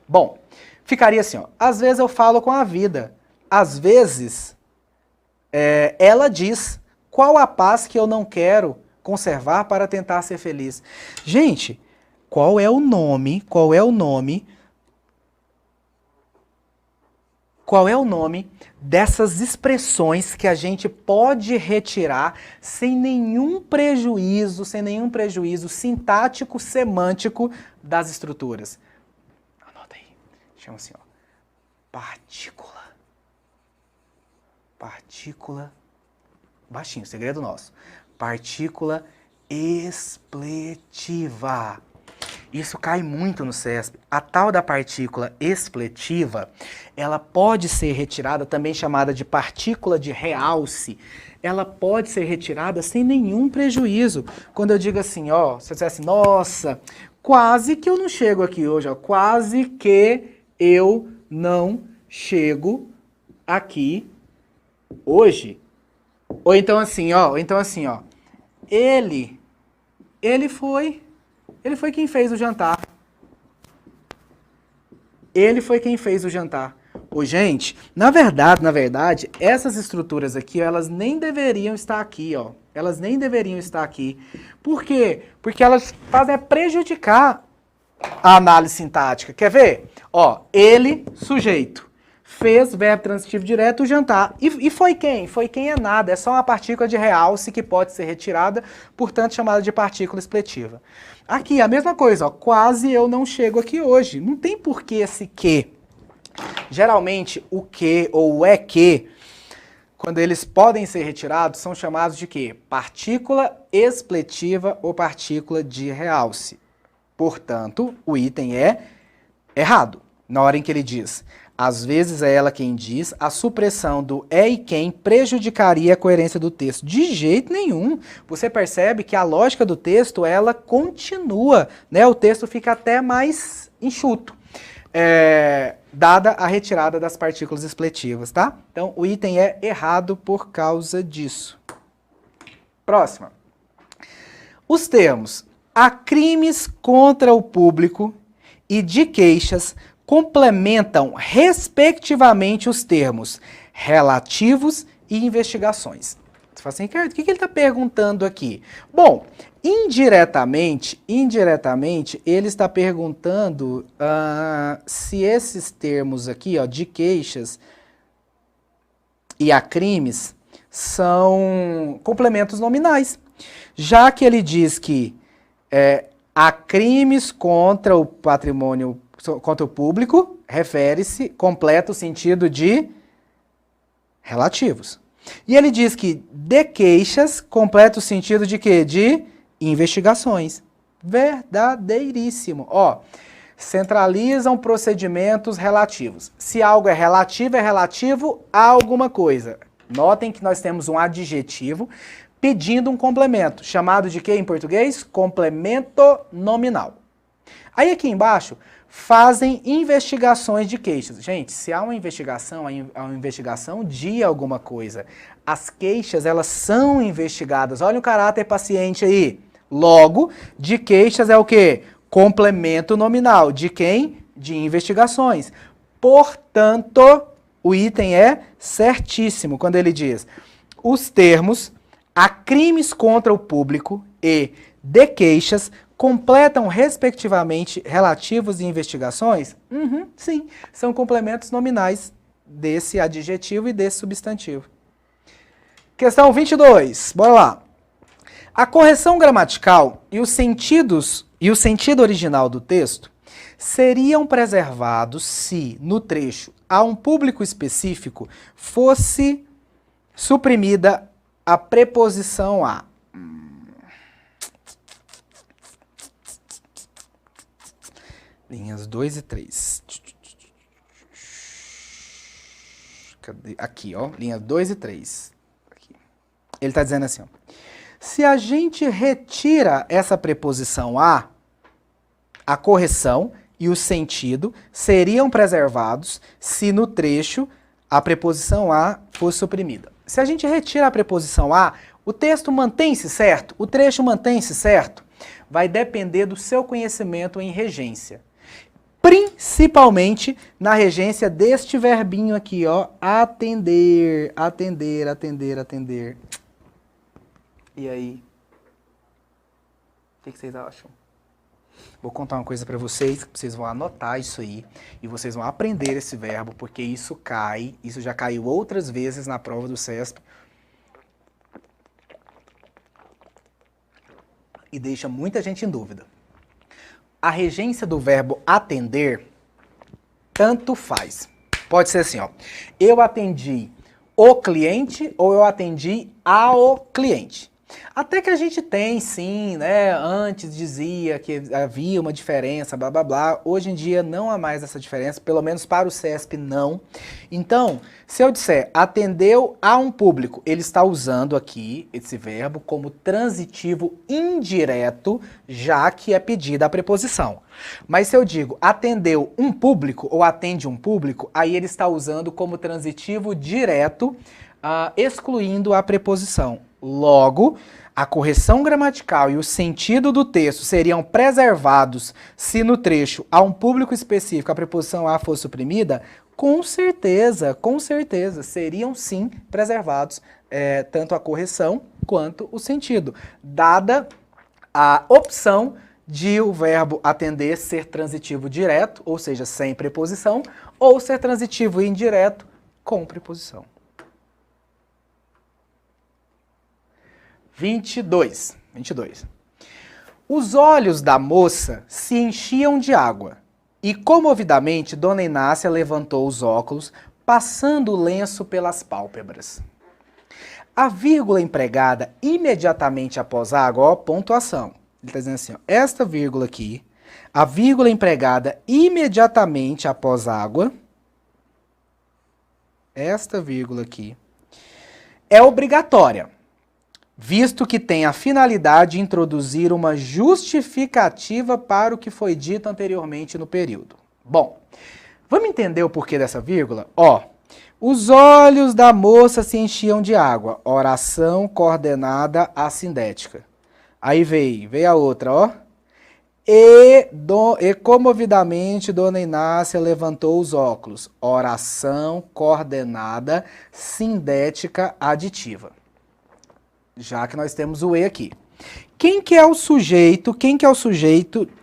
Bom, ficaria assim, ó, às vezes eu falo com a vida, às vezes ela diz qual a paz que eu não quero conservar para tentar ser feliz. Gente, qual é o nome dessas expressões que a gente pode retirar sem nenhum prejuízo sintático, semântico das estruturas? Anota aí. Chama assim, ó. Partícula, baixinho, segredo nosso. Partícula expletiva. Isso cai muito no CESP. A tal da partícula expletiva, ela pode ser retirada, também chamada de partícula de realce. Ela pode ser retirada sem nenhum prejuízo. Quando eu digo assim, ó, se eu disser assim, nossa, quase que eu não chego aqui hoje, ó, quase que eu não chego aqui hoje. Ou então assim, ó, ele foi quem fez o jantar. Ele foi quem fez o jantar. Ô, gente, na verdade, essas estruturas aqui, ó, elas nem deveriam estar aqui, ó. Elas nem deveriam estar aqui. Por quê? Porque elas fazem prejudicar a análise sintática. Quer ver? Ó, ele, sujeito. Fez, verbo transitivo direto, o jantar. E foi quem? Foi quem é nada. É só uma partícula de realce que pode ser retirada, portanto chamada de partícula expletiva. Aqui, a mesma coisa, ó, quase eu não chego aqui hoje. Não tem porquê esse que. Geralmente, o que ou o é que, quando eles podem ser retirados, são chamados de quê? Partícula expletiva ou partícula de realce. Portanto, o item é errado. Na hora em que ele diz, às vezes é ela quem diz, a supressão do é e quem prejudicaria a coerência do texto. De jeito nenhum. Você percebe que a lógica do texto, ela continua, né? O texto fica até mais enxuto, dada a retirada das partículas expletivas, tá? Então, o item é errado por causa disso. Próxima. Os termos há crimes contra o público e de queixas complementam, respectivamente, os termos relativos e investigações. Você fala assim, Ricardo, o que ele está perguntando aqui? Bom, indiretamente, ele está perguntando se esses termos aqui, ó, de queixas e a crimes, são complementos nominais. Já que ele diz que há crimes contra o patrimônio, contra o público, refere-se, completa o sentido de relativos. E ele diz que de queixas, completa o sentido de quê? De investigações. Verdadeiríssimo. Ó, centralizam procedimentos relativos. Se algo é relativo a alguma coisa. Notem que nós temos um adjetivo pedindo um complemento, chamado de quê em português? Complemento nominal. Aí aqui embaixo, fazem investigações de queixas. Gente, se há uma investigação, há uma investigação de alguma coisa. As queixas, elas são investigadas. Olha o caráter paciente aí. Logo, de queixas é o quê? Complemento nominal. De quem? De investigações. Portanto, o item é certíssimo quando ele diz: os termos a crimes contra o público e de queixas completam respectivamente relativos e investigações? Sim, são complementos nominais desse adjetivo e desse substantivo. Questão 22, bora lá. A correção gramatical e o sentido original do texto seriam preservados se, no trecho, a um público específico fosse suprimida a preposição a. Linhas 2 e 3. Cadê? Aqui, ó. Linhas 2 e 3. Aqui. Ele está dizendo assim, ó. Se a gente retira essa preposição a correção e o sentido seriam preservados se no trecho a preposição a fosse suprimida. Se a gente retira a preposição a, o texto mantém-se certo? O trecho mantém-se certo? Vai depender do seu conhecimento em regência. Principalmente na regência deste verbinho aqui, ó, atender, atender, atender, atender. E aí? O que vocês acham? Vou contar uma coisa para vocês, vocês vão anotar isso aí e vocês vão aprender esse verbo, porque isso já caiu outras vezes na prova do CESP e deixa muita gente em dúvida. A regência do verbo atender tanto faz. Pode ser assim, ó. Eu atendi o cliente ou eu atendi ao cliente. Até que a gente tem, sim, né? Antes dizia que havia uma diferença, blá, blá, blá. Hoje em dia não há mais essa diferença, pelo menos para o CESP não. Então, se eu disser atendeu a um público, ele está usando aqui esse verbo como transitivo indireto, já que é pedida a preposição. Mas se eu digo atendeu um público ou atende um público, aí ele está usando como transitivo direto, excluindo a preposição. Logo, a correção gramatical e o sentido do texto seriam preservados se no trecho a um público específico a preposição a fosse suprimida? Com certeza, seriam sim preservados tanto a correção quanto o sentido, dada a opção de o verbo atender ser transitivo direto, ou seja, sem preposição, ou ser transitivo indireto com preposição. 22. Os olhos da moça se enchiam de água e comovidamente Dona Inácia levantou os óculos, passando o lenço pelas pálpebras. A vírgula empregada imediatamente após a água, ó, pontuação. Ele está dizendo assim, ó, esta vírgula aqui, a vírgula empregada imediatamente após a água, esta vírgula aqui, é obrigatória, visto que tem a finalidade de introduzir uma justificativa para o que foi dito anteriormente no período. Bom, vamos entender o porquê dessa vírgula? Ó, os olhos da moça se enchiam de água, oração coordenada assindética. Aí veio a outra, ó. E comovidamente Dona Inácia levantou os óculos, oração coordenada sindética aditiva. Já que nós temos o E aqui. Quem que é o sujeito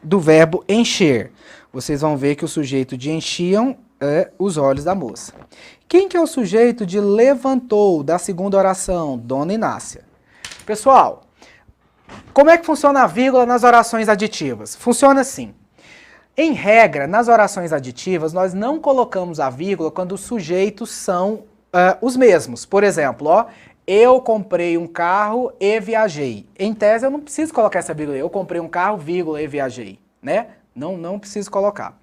do verbo encher? Vocês vão ver que o sujeito de enchiam é os olhos da moça. Quem que é o sujeito de levantou, da segunda oração? Dona Inácia. Pessoal, como é que funciona a vírgula nas orações aditivas? Funciona assim. Em regra, nas orações aditivas, nós não colocamos a vírgula quando os sujeitos são os mesmos. Por exemplo, ó, eu comprei um carro e viajei. Em tese, eu não preciso colocar essa vírgula. Eu comprei um carro, vírgula, e viajei. Né? Não preciso colocar.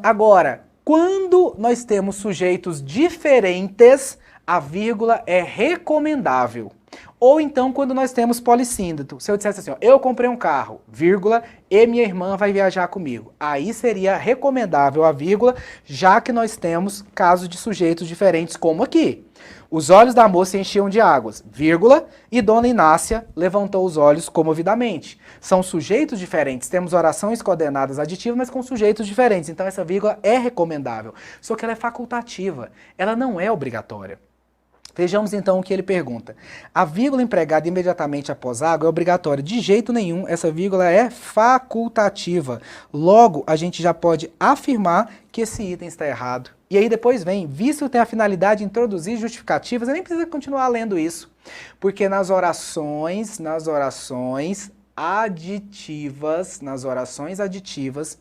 Agora, quando nós temos sujeitos diferentes, a vírgula é recomendável. Ou então, quando nós temos polissíndeto. Se eu dissesse assim, ó, eu comprei um carro, vírgula, e minha irmã vai viajar comigo. Aí seria recomendável a vírgula, já que nós temos casos de sujeitos diferentes, como aqui. Os olhos da moça enchiam de águas, vírgula, e Dona Inácia levantou os olhos comovidamente. São sujeitos diferentes, temos orações coordenadas aditivas, mas com sujeitos diferentes. Então essa vírgula é recomendável, só que ela é facultativa, ela não é obrigatória. Vejamos então o que ele pergunta. A vírgula empregada imediatamente após água é obrigatória. De jeito nenhum, essa vírgula é facultativa. Logo, a gente já pode afirmar que esse item está errado. E aí depois vem, visto que tem a finalidade de introduzir justificativas, eu nem precisa continuar lendo isso. Porque nas orações aditivas,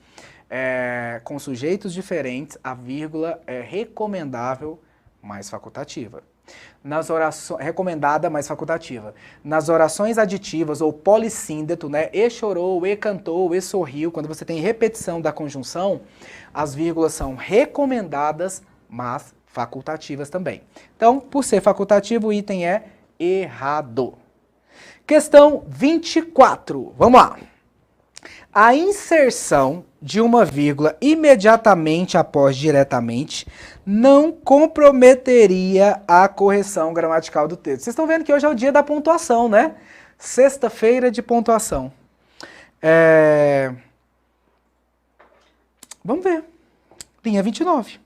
com sujeitos diferentes, a vírgula é recomendável, mais facultativa. Recomendada, mais facultativa. Nas orações aditivas ou polissíndeto, né? E chorou, e cantou, e sorriu, quando você tem repetição da conjunção, as vírgulas são recomendadas, mas facultativas também. Então, por ser facultativo, o item é errado. Questão 24. Vamos lá. A inserção de uma vírgula imediatamente após diretamente não comprometeria a correção gramatical do texto. Vocês estão vendo que hoje é o dia da pontuação, né? Sexta-feira de pontuação. Vamos ver. Linha 29.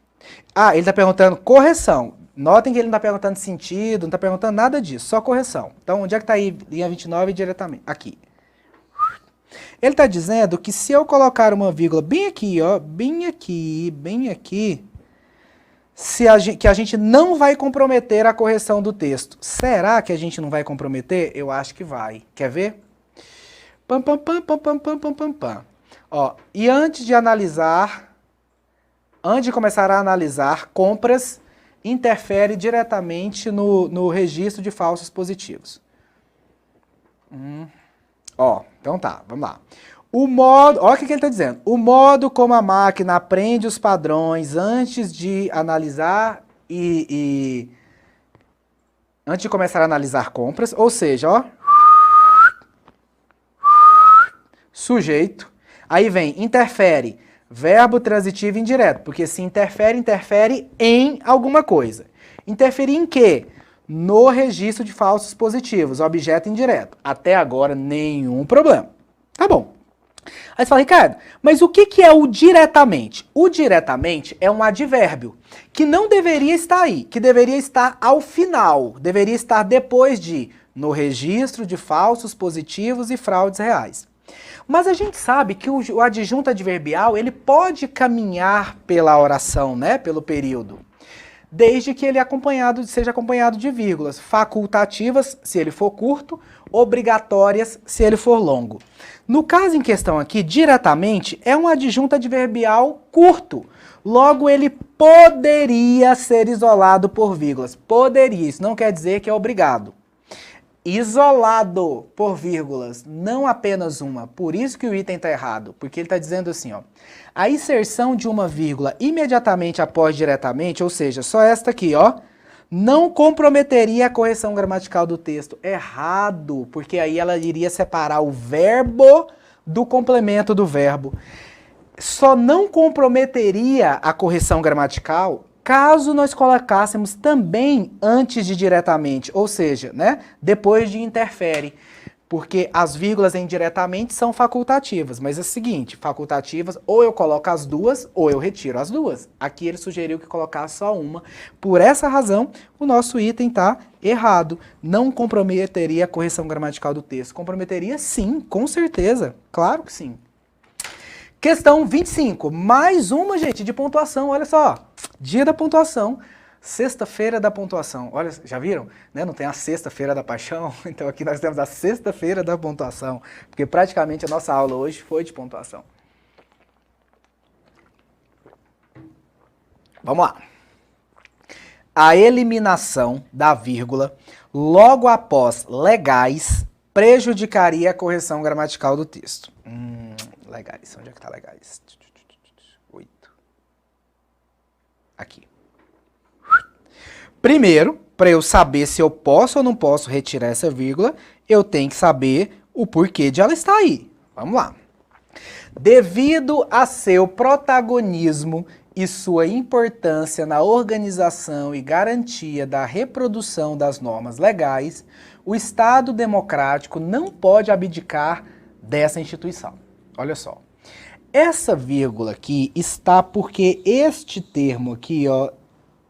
Ah, ele está perguntando correção. Notem que ele não está perguntando sentido, não está perguntando nada disso, só correção. Então, onde é que está aí linha 29 diretamente? Aqui. Ele está dizendo que se eu colocar uma vírgula bem aqui, ó, bem aqui, que a gente não vai comprometer a correção do texto. Será que a gente não vai comprometer? Eu acho que vai. Quer ver? Pam, pam, pam, pam, pam, pam, pam, pam, pam. Ó, e antes de começar a analisar, compras interfere diretamente no registro de falsos positivos. Ó, então tá, vamos lá. Olha o que ele está dizendo. O modo como a máquina aprende os padrões antes de analisar antes de começar a analisar compras, ou seja, ó, sujeito, aí vem interfere, verbo transitivo indireto, porque se interfere, interfere em alguma coisa. Interferir em quê? No registro de falsos positivos, objeto indireto. Até agora, nenhum problema. Tá bom. Aí você fala, Ricardo, mas o que é o diretamente? O diretamente é um advérbio que não deveria estar aí, que deveria estar ao final, deveria estar depois de no registro de falsos positivos e fraudes reais. Mas a gente sabe que o adjunto adverbial, ele pode caminhar pela oração, né, pelo período, desde que ele seja acompanhado de vírgulas, facultativas, se ele for curto, obrigatórias, se ele for longo. No caso em questão aqui, diretamente, é um adjunto adverbial curto. Logo, ele poderia ser isolado por vírgulas. Poderia, isso não quer dizer que é obrigado. Isolado por vírgulas, não apenas uma. Por isso que o item está errado, porque ele está dizendo assim, ó, a inserção de uma vírgula imediatamente após diretamente, ou seja, só esta aqui, ó, não comprometeria a correção gramatical do texto. Errado, porque aí ela iria separar o verbo do complemento do verbo. Só não comprometeria a correção gramatical caso nós colocássemos também antes de diretamente, ou seja, né, depois de interfere, porque as vírgulas indiretamente são facultativas, mas é o seguinte, facultativas, ou eu coloco as duas, ou eu retiro as duas. Aqui ele sugeriu que colocasse só uma. Por essa razão, o nosso item está errado. Não comprometeria a correção gramatical do texto. Comprometeria sim, com certeza, claro que sim. Questão 25, mais uma, gente, de pontuação, olha só, dia da pontuação, sexta-feira da pontuação, olha, já viram? Né? Não tem a sexta-feira da paixão, então aqui nós temos a sexta-feira da pontuação, porque praticamente a nossa aula hoje foi de pontuação. Vamos lá. A eliminação da vírgula logo após legais prejudicaria a correção gramatical do texto. Legais, onde é que tá legais? 8. Aqui. Primeiro, para eu saber se eu posso ou não posso retirar essa vírgula, eu tenho que saber o porquê de ela estar aí. Vamos lá. Devido a seu protagonismo e sua importância na organização e garantia da reprodução das normas legais, o Estado democrático não pode abdicar dessa instituição. Olha só, essa vírgula aqui está porque este termo aqui, ó,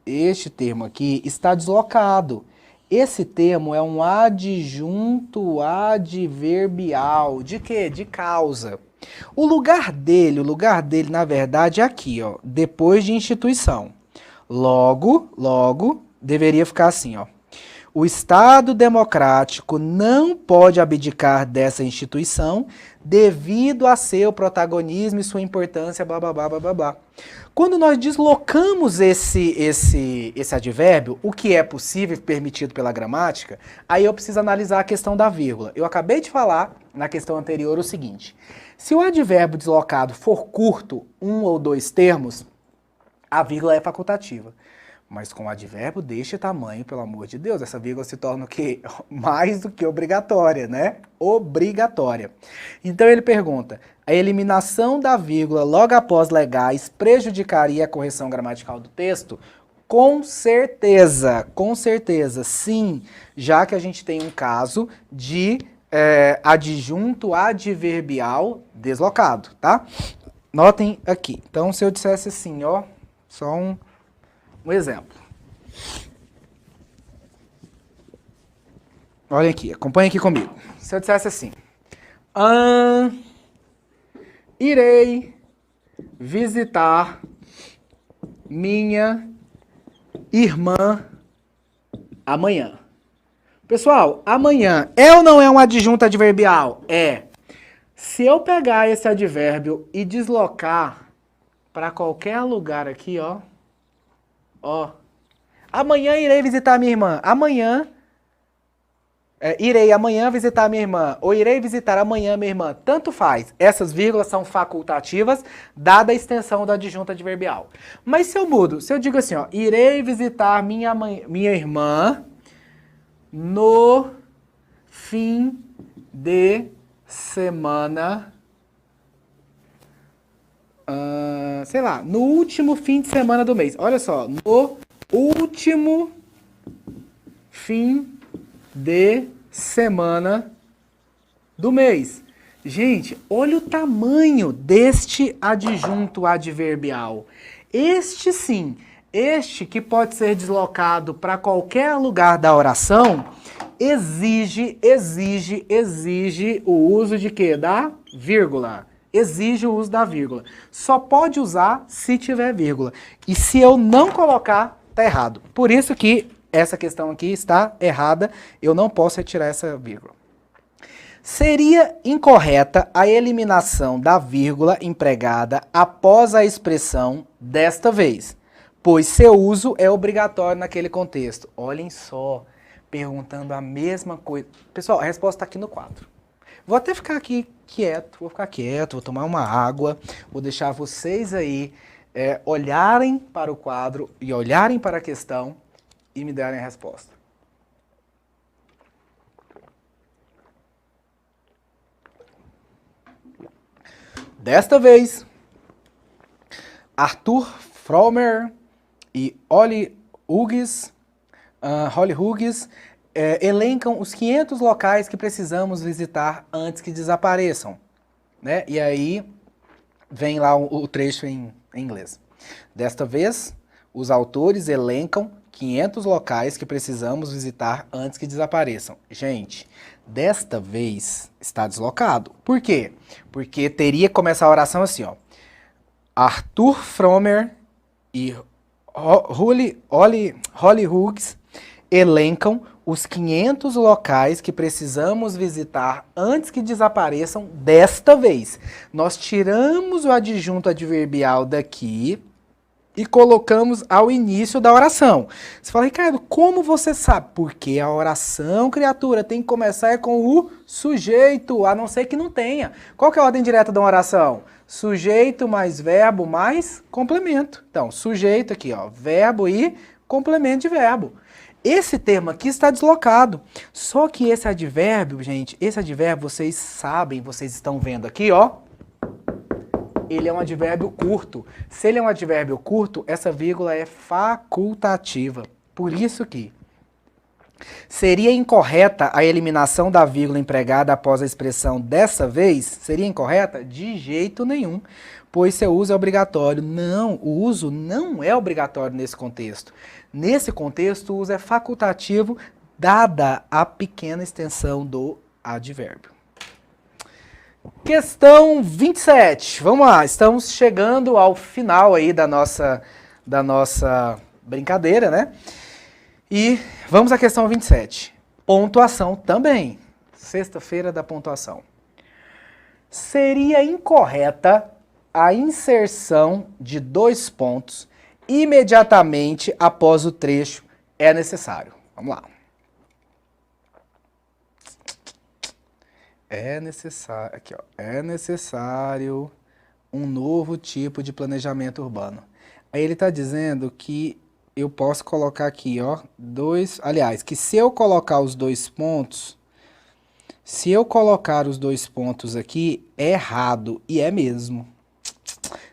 este termo aqui está deslocado. Esse termo é um adjunto adverbial. De quê? De causa. O lugar dele, na verdade, é aqui, ó, depois de instituição. Logo, deveria ficar assim, ó. O Estado democrático não pode abdicar dessa instituição devido a seu protagonismo e sua importância, blá, blá, blá, blá, blá, blá. Quando nós deslocamos esse advérbio, o que é possível e permitido pela gramática, aí eu preciso analisar a questão da vírgula. Eu acabei de falar na questão anterior o seguinte: se o advérbio deslocado for curto, um ou dois termos, a vírgula é facultativa. Mas com o advérbio deste tamanho, pelo amor de Deus, essa vírgula se torna o quê? Mais do que obrigatória, né? Obrigatória. Então ele pergunta: a eliminação da vírgula logo após legais prejudicaria a correção gramatical do texto? Com certeza, sim, já que a gente tem um caso de adjunto adverbial deslocado, tá? Notem aqui. Então, se eu dissesse assim, ó, só um exemplo. Olha aqui, acompanha aqui comigo. Se eu dissesse assim: irei visitar minha irmã amanhã. Pessoal, amanhã é ou não é um adjunto adverbial? É. Se eu pegar esse advérbio e deslocar para qualquer lugar aqui, ó. Amanhã irei visitar minha irmã. Irei amanhã visitar minha irmã. Ou irei visitar amanhã minha irmã. Tanto faz. Essas vírgulas são facultativas, dada a extensão do adjunto adverbial. Mas se eu mudo, se eu digo assim, ó, irei visitar minha irmã no fim de semana, sei lá, no último fim de semana do mês. Olha só, no último fim de semana do mês. Gente, olha o tamanho deste adjunto adverbial. Este sim, este que pode ser deslocado para qualquer lugar da oração, exige o uso de quê? Da vírgula. Exige o uso da vírgula. Só pode usar se tiver vírgula. E se eu não colocar, tá errado. Por isso que essa questão aqui está errada. Eu não posso retirar essa vírgula. Seria incorreta a eliminação da vírgula empregada após a expressão desta vez, pois seu uso é obrigatório naquele contexto. Olhem só, perguntando a mesma coisa. Pessoal, a resposta está aqui no quadro. Vou até ficar aqui quieto, vou tomar uma água, vou deixar vocês aí olharem para o quadro e olharem para a questão e me darem a resposta. Desta vez, Arthur Fromer e Holly Hughes elencam os 500 locais que precisamos visitar antes que desapareçam, né? E aí vem lá o trecho em inglês. Desta vez, os autores elencam 500 locais que precisamos visitar antes que desapareçam. Gente, desta vez está deslocado. Por quê? Porque teria que começar a oração assim, ó. Arthur Fromer e Holly Hughes elencam os 500 locais que precisamos visitar antes que desapareçam desta vez. Nós tiramos o adjunto adverbial daqui e colocamos ao início da oração. Você fala, Ricardo, como você sabe? Porque a oração, criatura, tem que começar com o sujeito, a não ser que não tenha. Qual que é a ordem direta de uma oração? Sujeito mais verbo mais complemento. Então, sujeito aqui, ó, verbo e complemento de verbo. Esse termo aqui está deslocado. Só que esse advérbio, gente, vocês sabem, vocês estão vendo aqui, ó. Ele é um advérbio curto. Se ele é um advérbio curto, essa vírgula é facultativa. Por isso que, Seria incorreta a eliminação da vírgula empregada após a expressão dessa vez? Seria incorreta? De jeito nenhum, pois seu uso é obrigatório. Não, o uso não é obrigatório nesse contexto. Nesse contexto, o uso é facultativo, dada a pequena extensão do advérbio. Questão 27. Vamos lá, estamos chegando ao final aí da nossa brincadeira, né? E vamos à questão 27. Pontuação também. Sexta-feira da pontuação. Seria incorreta a inserção de 2 pontos imediatamente após o trecho é necessário. Vamos lá. É necessário, aqui ó, é necessário um novo tipo de planejamento urbano. Aí ele está dizendo que eu posso colocar aqui, ó, aliás, que se eu colocar os 2 pontos, se eu colocar os 2 pontos aqui, é errado, e é mesmo.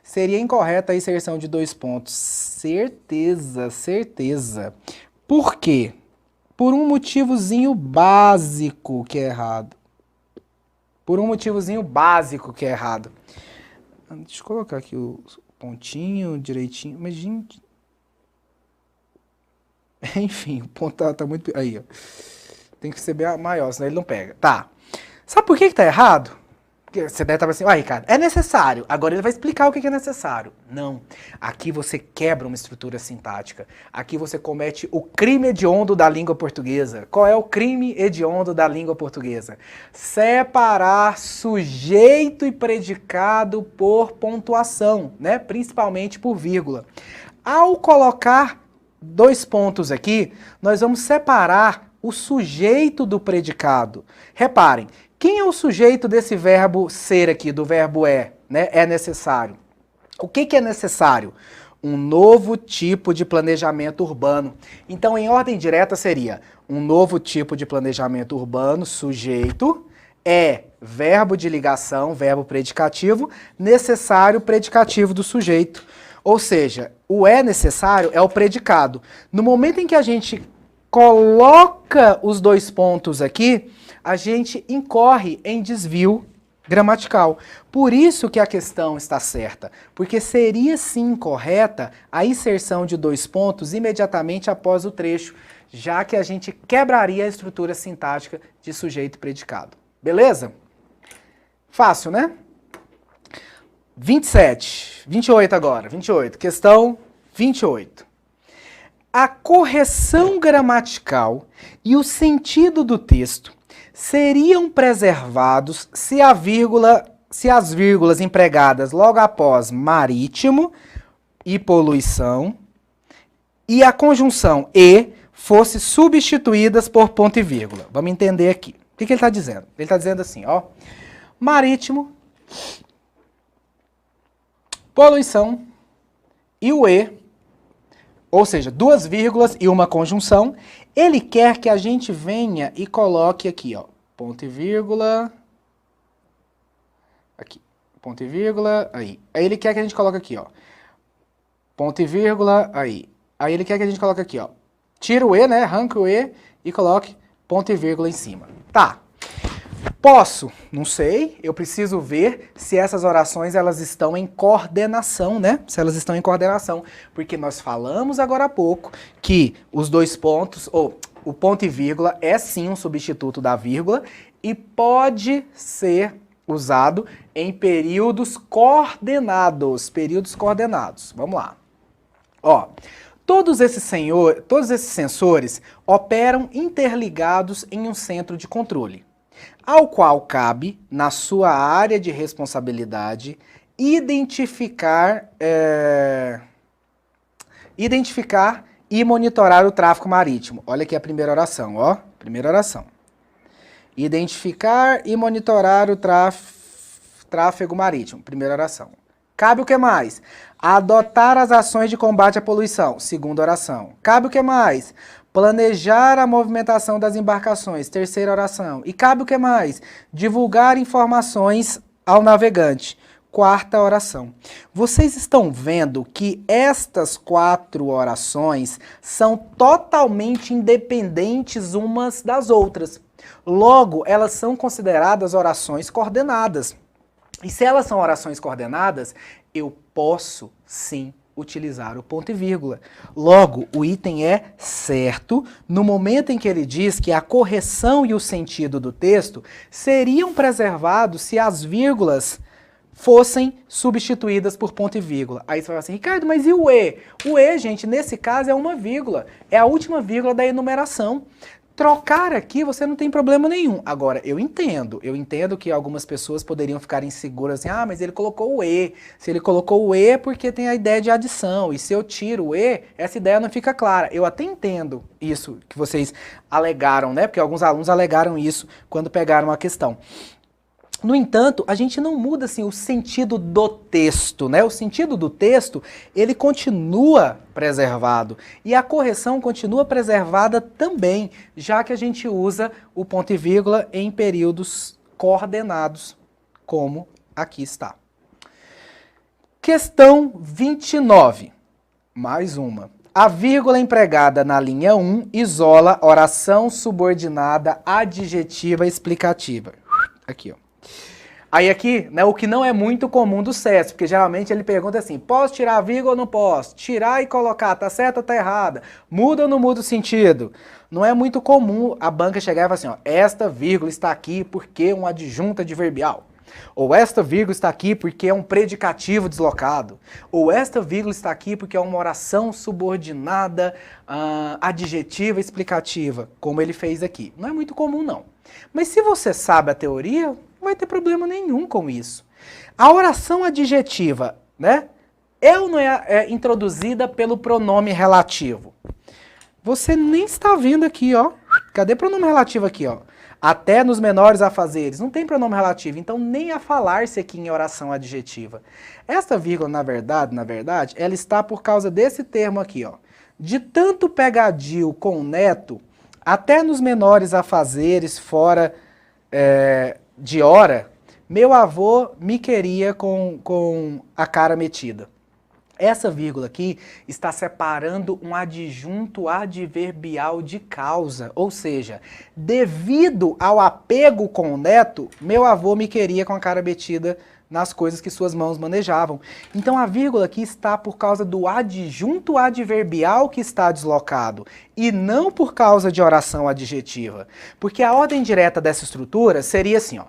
Seria incorreta a inserção de 2 pontos. Certeza, certeza. Por quê? Por um motivozinho básico que é errado. Por um motivozinho básico que é errado. Deixa eu colocar aqui o pontinho direitinho. Mas, gente... Enfim, o ponto tá muito... Aí, ó. Tem que ser bem maior, senão ele não pega. Tá. Sabe por que tá errado? Porque você deve estar assim, Ricardo, é necessário. Agora ele vai explicar o que é necessário. Não. Aqui você quebra uma estrutura sintática. Aqui você comete o crime hediondo da língua portuguesa. Qual é o crime hediondo da língua portuguesa? Separar sujeito e predicado por pontuação, né? Principalmente por vírgula. Ao colocar 2 pontos aqui, nós vamos separar o sujeito do predicado. Reparem, quem é o sujeito desse verbo ser aqui, do verbo é, né? É necessário. O que é necessário? Um novo tipo de planejamento urbano. Então, em ordem direta seria um novo tipo de planejamento urbano, sujeito, é verbo de ligação, verbo predicativo, necessário, predicativo do sujeito. Ou seja, o é necessário é o predicado. No momento em que a gente coloca os 2 pontos aqui, a gente incorre em desvio gramatical. Por isso que a questão está certa, porque seria sim correta a inserção de 2 pontos imediatamente após o trecho, já que a gente quebraria a estrutura sintática de sujeito e predicado. Beleza? Fácil, né? 28 agora, 28, questão 28. A correção gramatical e o sentido do texto seriam preservados se as vírgulas empregadas logo após marítimo e poluição e a conjunção e fosse substituídas por ponto e vírgula. Vamos entender aqui. O que ele está dizendo? Ele está dizendo assim, ó, marítimo, poluição e o e, ou seja, 2 vírgulas e uma conjunção. Ele quer que a gente venha e coloque aqui, ó, ponto e vírgula, aqui, ponto e vírgula, aí. Aí ele quer que a gente coloque aqui, ó, ponto e vírgula, aí. Aí ele quer que a gente coloque aqui, ó, tira o e, né, arranca o e e coloque ponto e vírgula em cima. Tá. Posso? Não sei. Eu preciso ver se essas orações elas estão em coordenação, né? Se elas estão em coordenação. Porque nós falamos agora há pouco que os 2 pontos, ou o ponto e vírgula é sim um substituto da vírgula e pode ser usado em períodos coordenados. Períodos coordenados. Vamos lá. Ó, todos esses sensores operam interligados em um centro de controle, ao qual cabe, na sua área de responsabilidade, identificar e monitorar o tráfego marítimo. Olha aqui a primeira oração, ó. Primeira oração. Identificar e monitorar o tráfego marítimo. Primeira oração. Cabe o que mais? Adotar as ações de combate à poluição. Segunda oração. Cabe o que mais? Planejar a movimentação das embarcações, terceira oração. E cabe o que mais? Divulgar informações ao navegante. quarta oração. Vocês estão vendo que estas 4 orações são totalmente independentes umas das outras. Logo, elas são consideradas orações coordenadas. E se elas são orações coordenadas, eu posso sim utilizar o ponto e vírgula. Logo, o item é certo no momento em que ele diz que a correção e o sentido do texto seriam preservados se as vírgulas fossem substituídas por ponto e vírgula. Aí você vai falar assim, Ricardo, mas e o E? O E, gente, nesse caso é uma vírgula. É a última vírgula da enumeração. Trocar aqui você não tem problema nenhum. Agora, eu entendo que algumas pessoas poderiam ficar inseguras assim, ah, mas ele colocou o E. Se ele colocou o E é porque tem a ideia de adição, e se eu tiro o E, essa ideia não fica clara. Eu até entendo isso que vocês alegaram, né? Porque alguns alunos alegaram isso quando pegaram a questão. No entanto, a gente não muda assim, o sentido do texto, né? O sentido do texto, ele continua preservado. E a correção continua preservada também, já que a gente usa o ponto e vírgula em períodos coordenados, como aqui está. Questão 29. Mais uma. A vírgula empregada na linha 1 isola oração subordinada adjetiva explicativa. Aqui, ó. Aí aqui, né, o que não é muito comum do CES, porque geralmente ele pergunta assim, posso tirar a vírgula ou não posso? Tirar e colocar, tá certo ou tá errada? Muda ou não muda o sentido? Não é muito comum a banca chegar e falar assim, ó, esta vírgula está aqui porque é um adjunto adverbial. Ou esta vírgula está aqui porque é um predicativo deslocado. Ou esta vírgula está aqui porque é uma oração subordinada, adjetiva explicativa, como ele fez aqui. Não é muito comum, não. Mas se você sabe a teoria, não vai ter problema nenhum com isso. A oração adjetiva, né, é ou não é introduzida pelo pronome relativo? Você nem está vendo aqui, ó. Cadê o pronome relativo aqui, ó? Até nos menores afazeres. Não tem pronome relativo, então nem a falar-se aqui em oração adjetiva. Esta vírgula, na verdade, ela está por causa desse termo aqui, ó. De tanto pegadio com o neto, até nos menores afazeres, fora de hora, meu avô me queria com a cara metida. Essa vírgula aqui está separando um adjunto adverbial de causa, ou seja, devido ao apego com o neto, meu avô me queria com a cara metida nas coisas que suas mãos manejavam. Então a vírgula aqui está por causa do adjunto adverbial que está deslocado, e não por causa de oração adjetiva. Porque a ordem direta dessa estrutura seria assim, ó.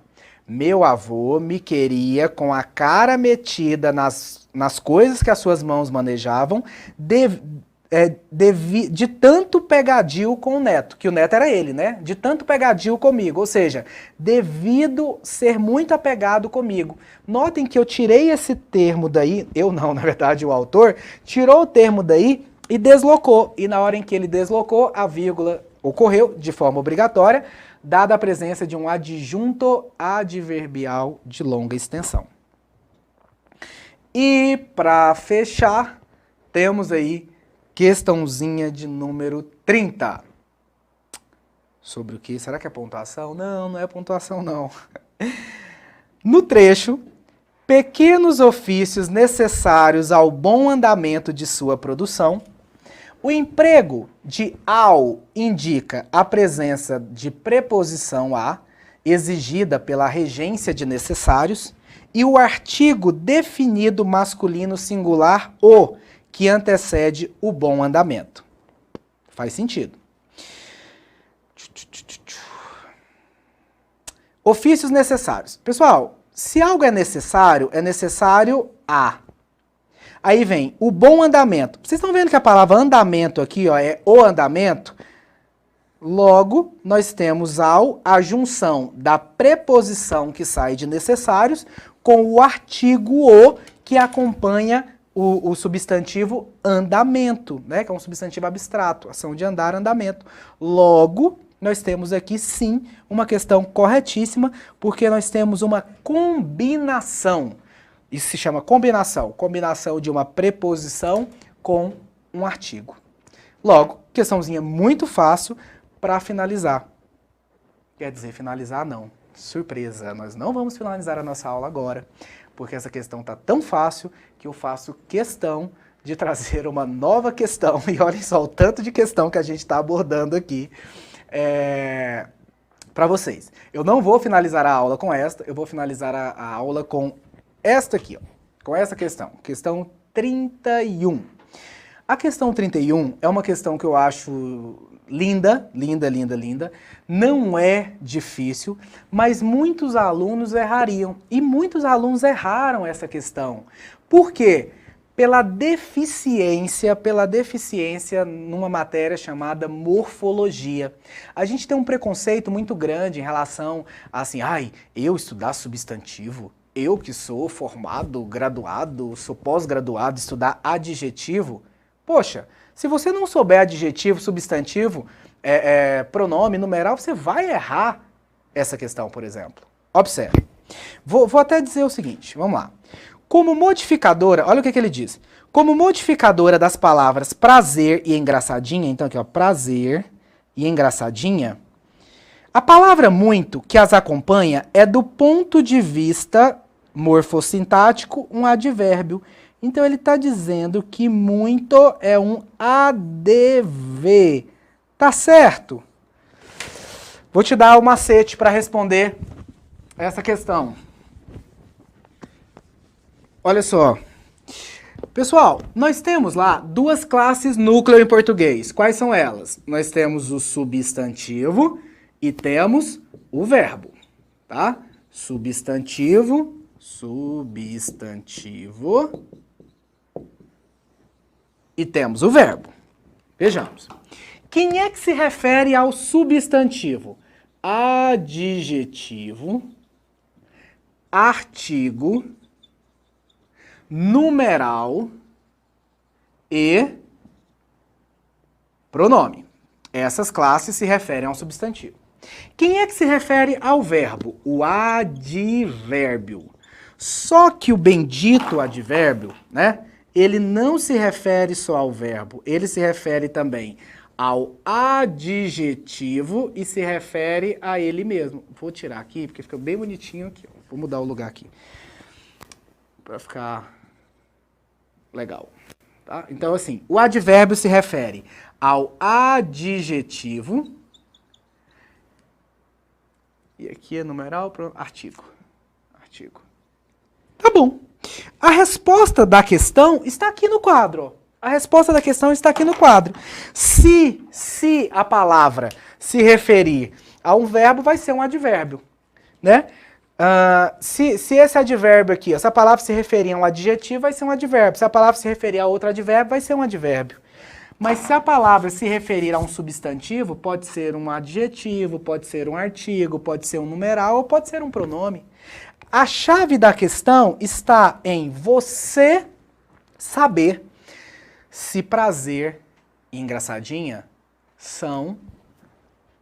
Meu avô me queria com a cara metida nas coisas que as suas mãos manejavam, de tanto pegadio com o neto, que o neto era ele, né? De tanto pegadio comigo, ou seja, devido ser muito apegado comigo. Notem que eu tirei esse termo daí, eu não, na verdade o autor, tirou o termo daí e deslocou. E na hora em que ele deslocou, a vírgula ocorreu de forma obrigatória, dada a presença de um adjunto adverbial de longa extensão. E para fechar, temos aí questãozinha de número 30. Sobre o que? Será que é pontuação? Não, não é pontuação não. No trecho, pequenos ofícios necessários ao bom andamento de sua produção, o emprego de ao indica a presença de preposição a, exigida pela regência de necessários, e o artigo definido masculino singular o, que antecede o bom andamento. Faz sentido. Ofícios necessários. Pessoal, se algo é necessário a. Aí vem o bom andamento. Vocês estão vendo que a palavra andamento aqui, ó, é o andamento? Logo, nós temos ao a junção da preposição que sai de necessários com o artigo o que acompanha o substantivo andamento, né? Que é um substantivo abstrato, ação de andar, andamento. Logo, nós temos aqui sim uma questão corretíssima, porque nós temos uma combinação. Isso se chama combinação. Combinação de uma preposição com um artigo. Logo, questãozinha muito fácil para finalizar. Quer dizer, finalizar não. surpresa, nós não vamos finalizar a nossa aula agora, porque essa questão está tão fácil que eu faço questão de trazer uma nova questão, e olhem só o tanto de questão que a gente está abordando aqui para vocês. Eu não vou finalizar a aula com esta, eu vou finalizar a aula com esta aqui, ó, com essa questão 31. A questão 31 é uma questão que eu acho linda, linda, linda, linda, não é difícil, mas muitos alunos errariam, e muitos alunos erraram essa questão. Por quê? Pela deficiência numa matéria chamada morfologia. A gente tem um preconceito muito grande em relação a assim, eu estudar substantivo, eu que sou formado, graduado, sou pós-graduado, estudar adjetivo. Poxa, se você não souber adjetivo, substantivo, pronome, numeral, você vai errar essa questão, por exemplo. Observe. Vou até dizer o seguinte, vamos lá. Como modificadora, olha o que ele diz. Como modificadora das palavras prazer e engraçadinha, então aqui ó, prazer e engraçadinha, a palavra muito que as acompanha é do ponto de vista morfossintático um advérbio. Então ele está dizendo que muito é um ADV. Tá certo? Vou te dar o macete para responder essa questão. Olha só. Pessoal, nós temos lá duas classes núcleo em português. Quais são elas? Nós temos o substantivo e temos o verbo, tá? Substantivo e temos o verbo. Vejamos. Quem é que se refere ao substantivo? Adjetivo, artigo, numeral e pronome. Essas classes se referem ao substantivo. Quem é que se refere ao verbo? O advérbio. Só que o bendito advérbio, né? Ele não se refere só ao verbo, ele se refere também ao adjetivo e se refere a ele mesmo. Vou tirar aqui, porque fica bem bonitinho aqui. Vou mudar o lugar aqui, para ficar legal. Tá? Então, assim, o advérbio se refere ao adjetivo, e aqui é numeral para artigo. Tá bom. A resposta da questão está aqui no quadro. A resposta da questão está aqui no quadro. Se a palavra se referir a um verbo, vai ser um advérbio, né? Se esse advérbio aqui, essa palavra se referir a um adjetivo, vai ser um advérbio. Se a palavra se referir a outro advérbio, vai ser um advérbio. Mas se a palavra se referir a um substantivo, pode ser um adjetivo, pode ser um artigo, pode ser um numeral ou pode ser um pronome. A chave da questão está em você saber se prazer e engraçadinha são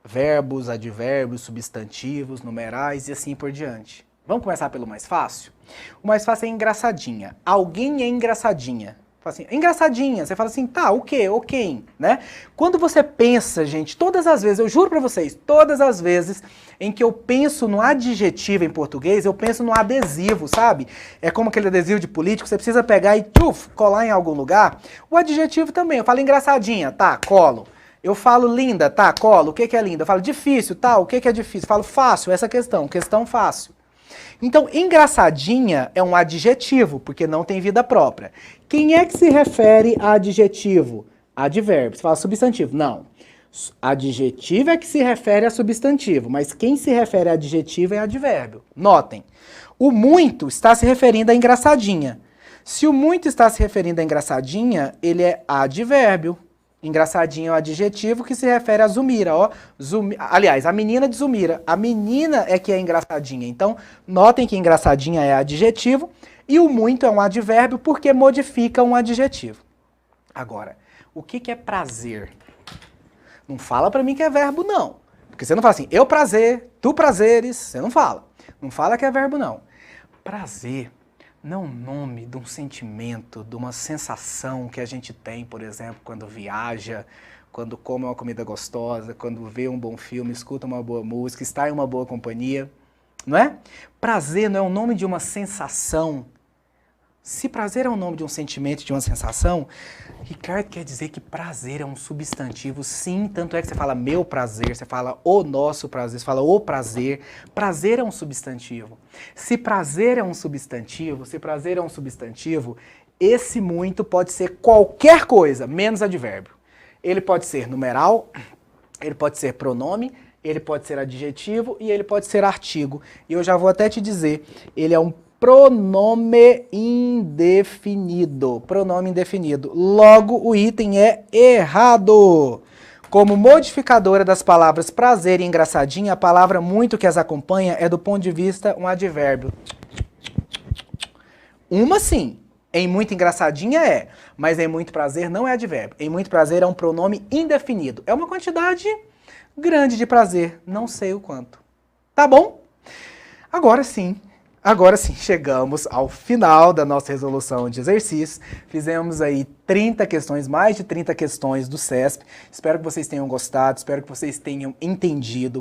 verbos, advérbios, substantivos, numerais e assim por diante. Vamos começar pelo mais fácil? O mais fácil é engraçadinha. Alguém é engraçadinha. Fala assim, engraçadinha. Você fala assim, tá, o quê? Ou quem? Né? Quando você pensa, gente, todas as vezes, eu juro pra vocês, todas as vezes em que eu penso no adjetivo em português, eu penso no adesivo, sabe? É como aquele adesivo de político, você precisa pegar e colar em algum lugar. O adjetivo também, eu falo engraçadinha, tá, colo. Eu falo linda, tá, colo. O que é linda? Eu falo difícil, tá, o que é difícil? Eu falo fácil, essa questão fácil. Então, engraçadinha é um adjetivo, porque não tem vida própria. Quem é que se refere a adjetivo? Advérbio. Você fala substantivo. Não. Adjetivo é que se refere a substantivo, mas quem se refere a adjetivo é advérbio. Notem, o muito está se referindo a engraçadinha. Se o muito está se referindo a engraçadinha, ele é advérbio. Engraçadinha é o adjetivo que se refere a Zumira, ó. Aliás, a menina de Zumira. A menina é que é engraçadinha. Então, notem que engraçadinha é adjetivo e o muito é um advérbio porque modifica um adjetivo. Agora, o que é prazer? Não fala pra mim que é verbo, não. Porque você não fala assim, eu prazer, tu prazeres. Você não fala. Não fala que é verbo, não. Prazer não é o nome de um sentimento, de uma sensação que a gente tem, por exemplo, quando viaja, quando come uma comida gostosa, quando vê um bom filme, escuta uma boa música, está em uma boa companhia. não é? Prazer não é o nome de uma sensação. Se prazer é o nome de um sentimento, de uma sensação, Ricardo quer dizer que prazer é um substantivo, sim, tanto é que você fala meu prazer, você fala o nosso prazer, você fala o prazer. Prazer é um substantivo. Se prazer é um substantivo, esse muito pode ser qualquer coisa, menos advérbio. Ele pode ser numeral, ele pode ser pronome, ele pode ser adjetivo e ele pode ser artigo. E eu já vou até te dizer, ele é um pronome indefinido. Pronome indefinido. Logo, o item é errado. Como modificadora das palavras prazer e engraçadinha, a palavra muito que as acompanha é, do ponto de vista, um advérbio. Uma sim. Em muito engraçadinha é, mas em muito prazer não é advérbio. Em muito prazer é um pronome indefinido. É uma quantidade grande de prazer, não sei o quanto. Tá bom? Agora sim, chegamos ao final da nossa resolução de exercícios. Fizemos aí 30 questões, mais de 30 questões do CESP. Espero que vocês tenham gostado, espero que vocês tenham entendido.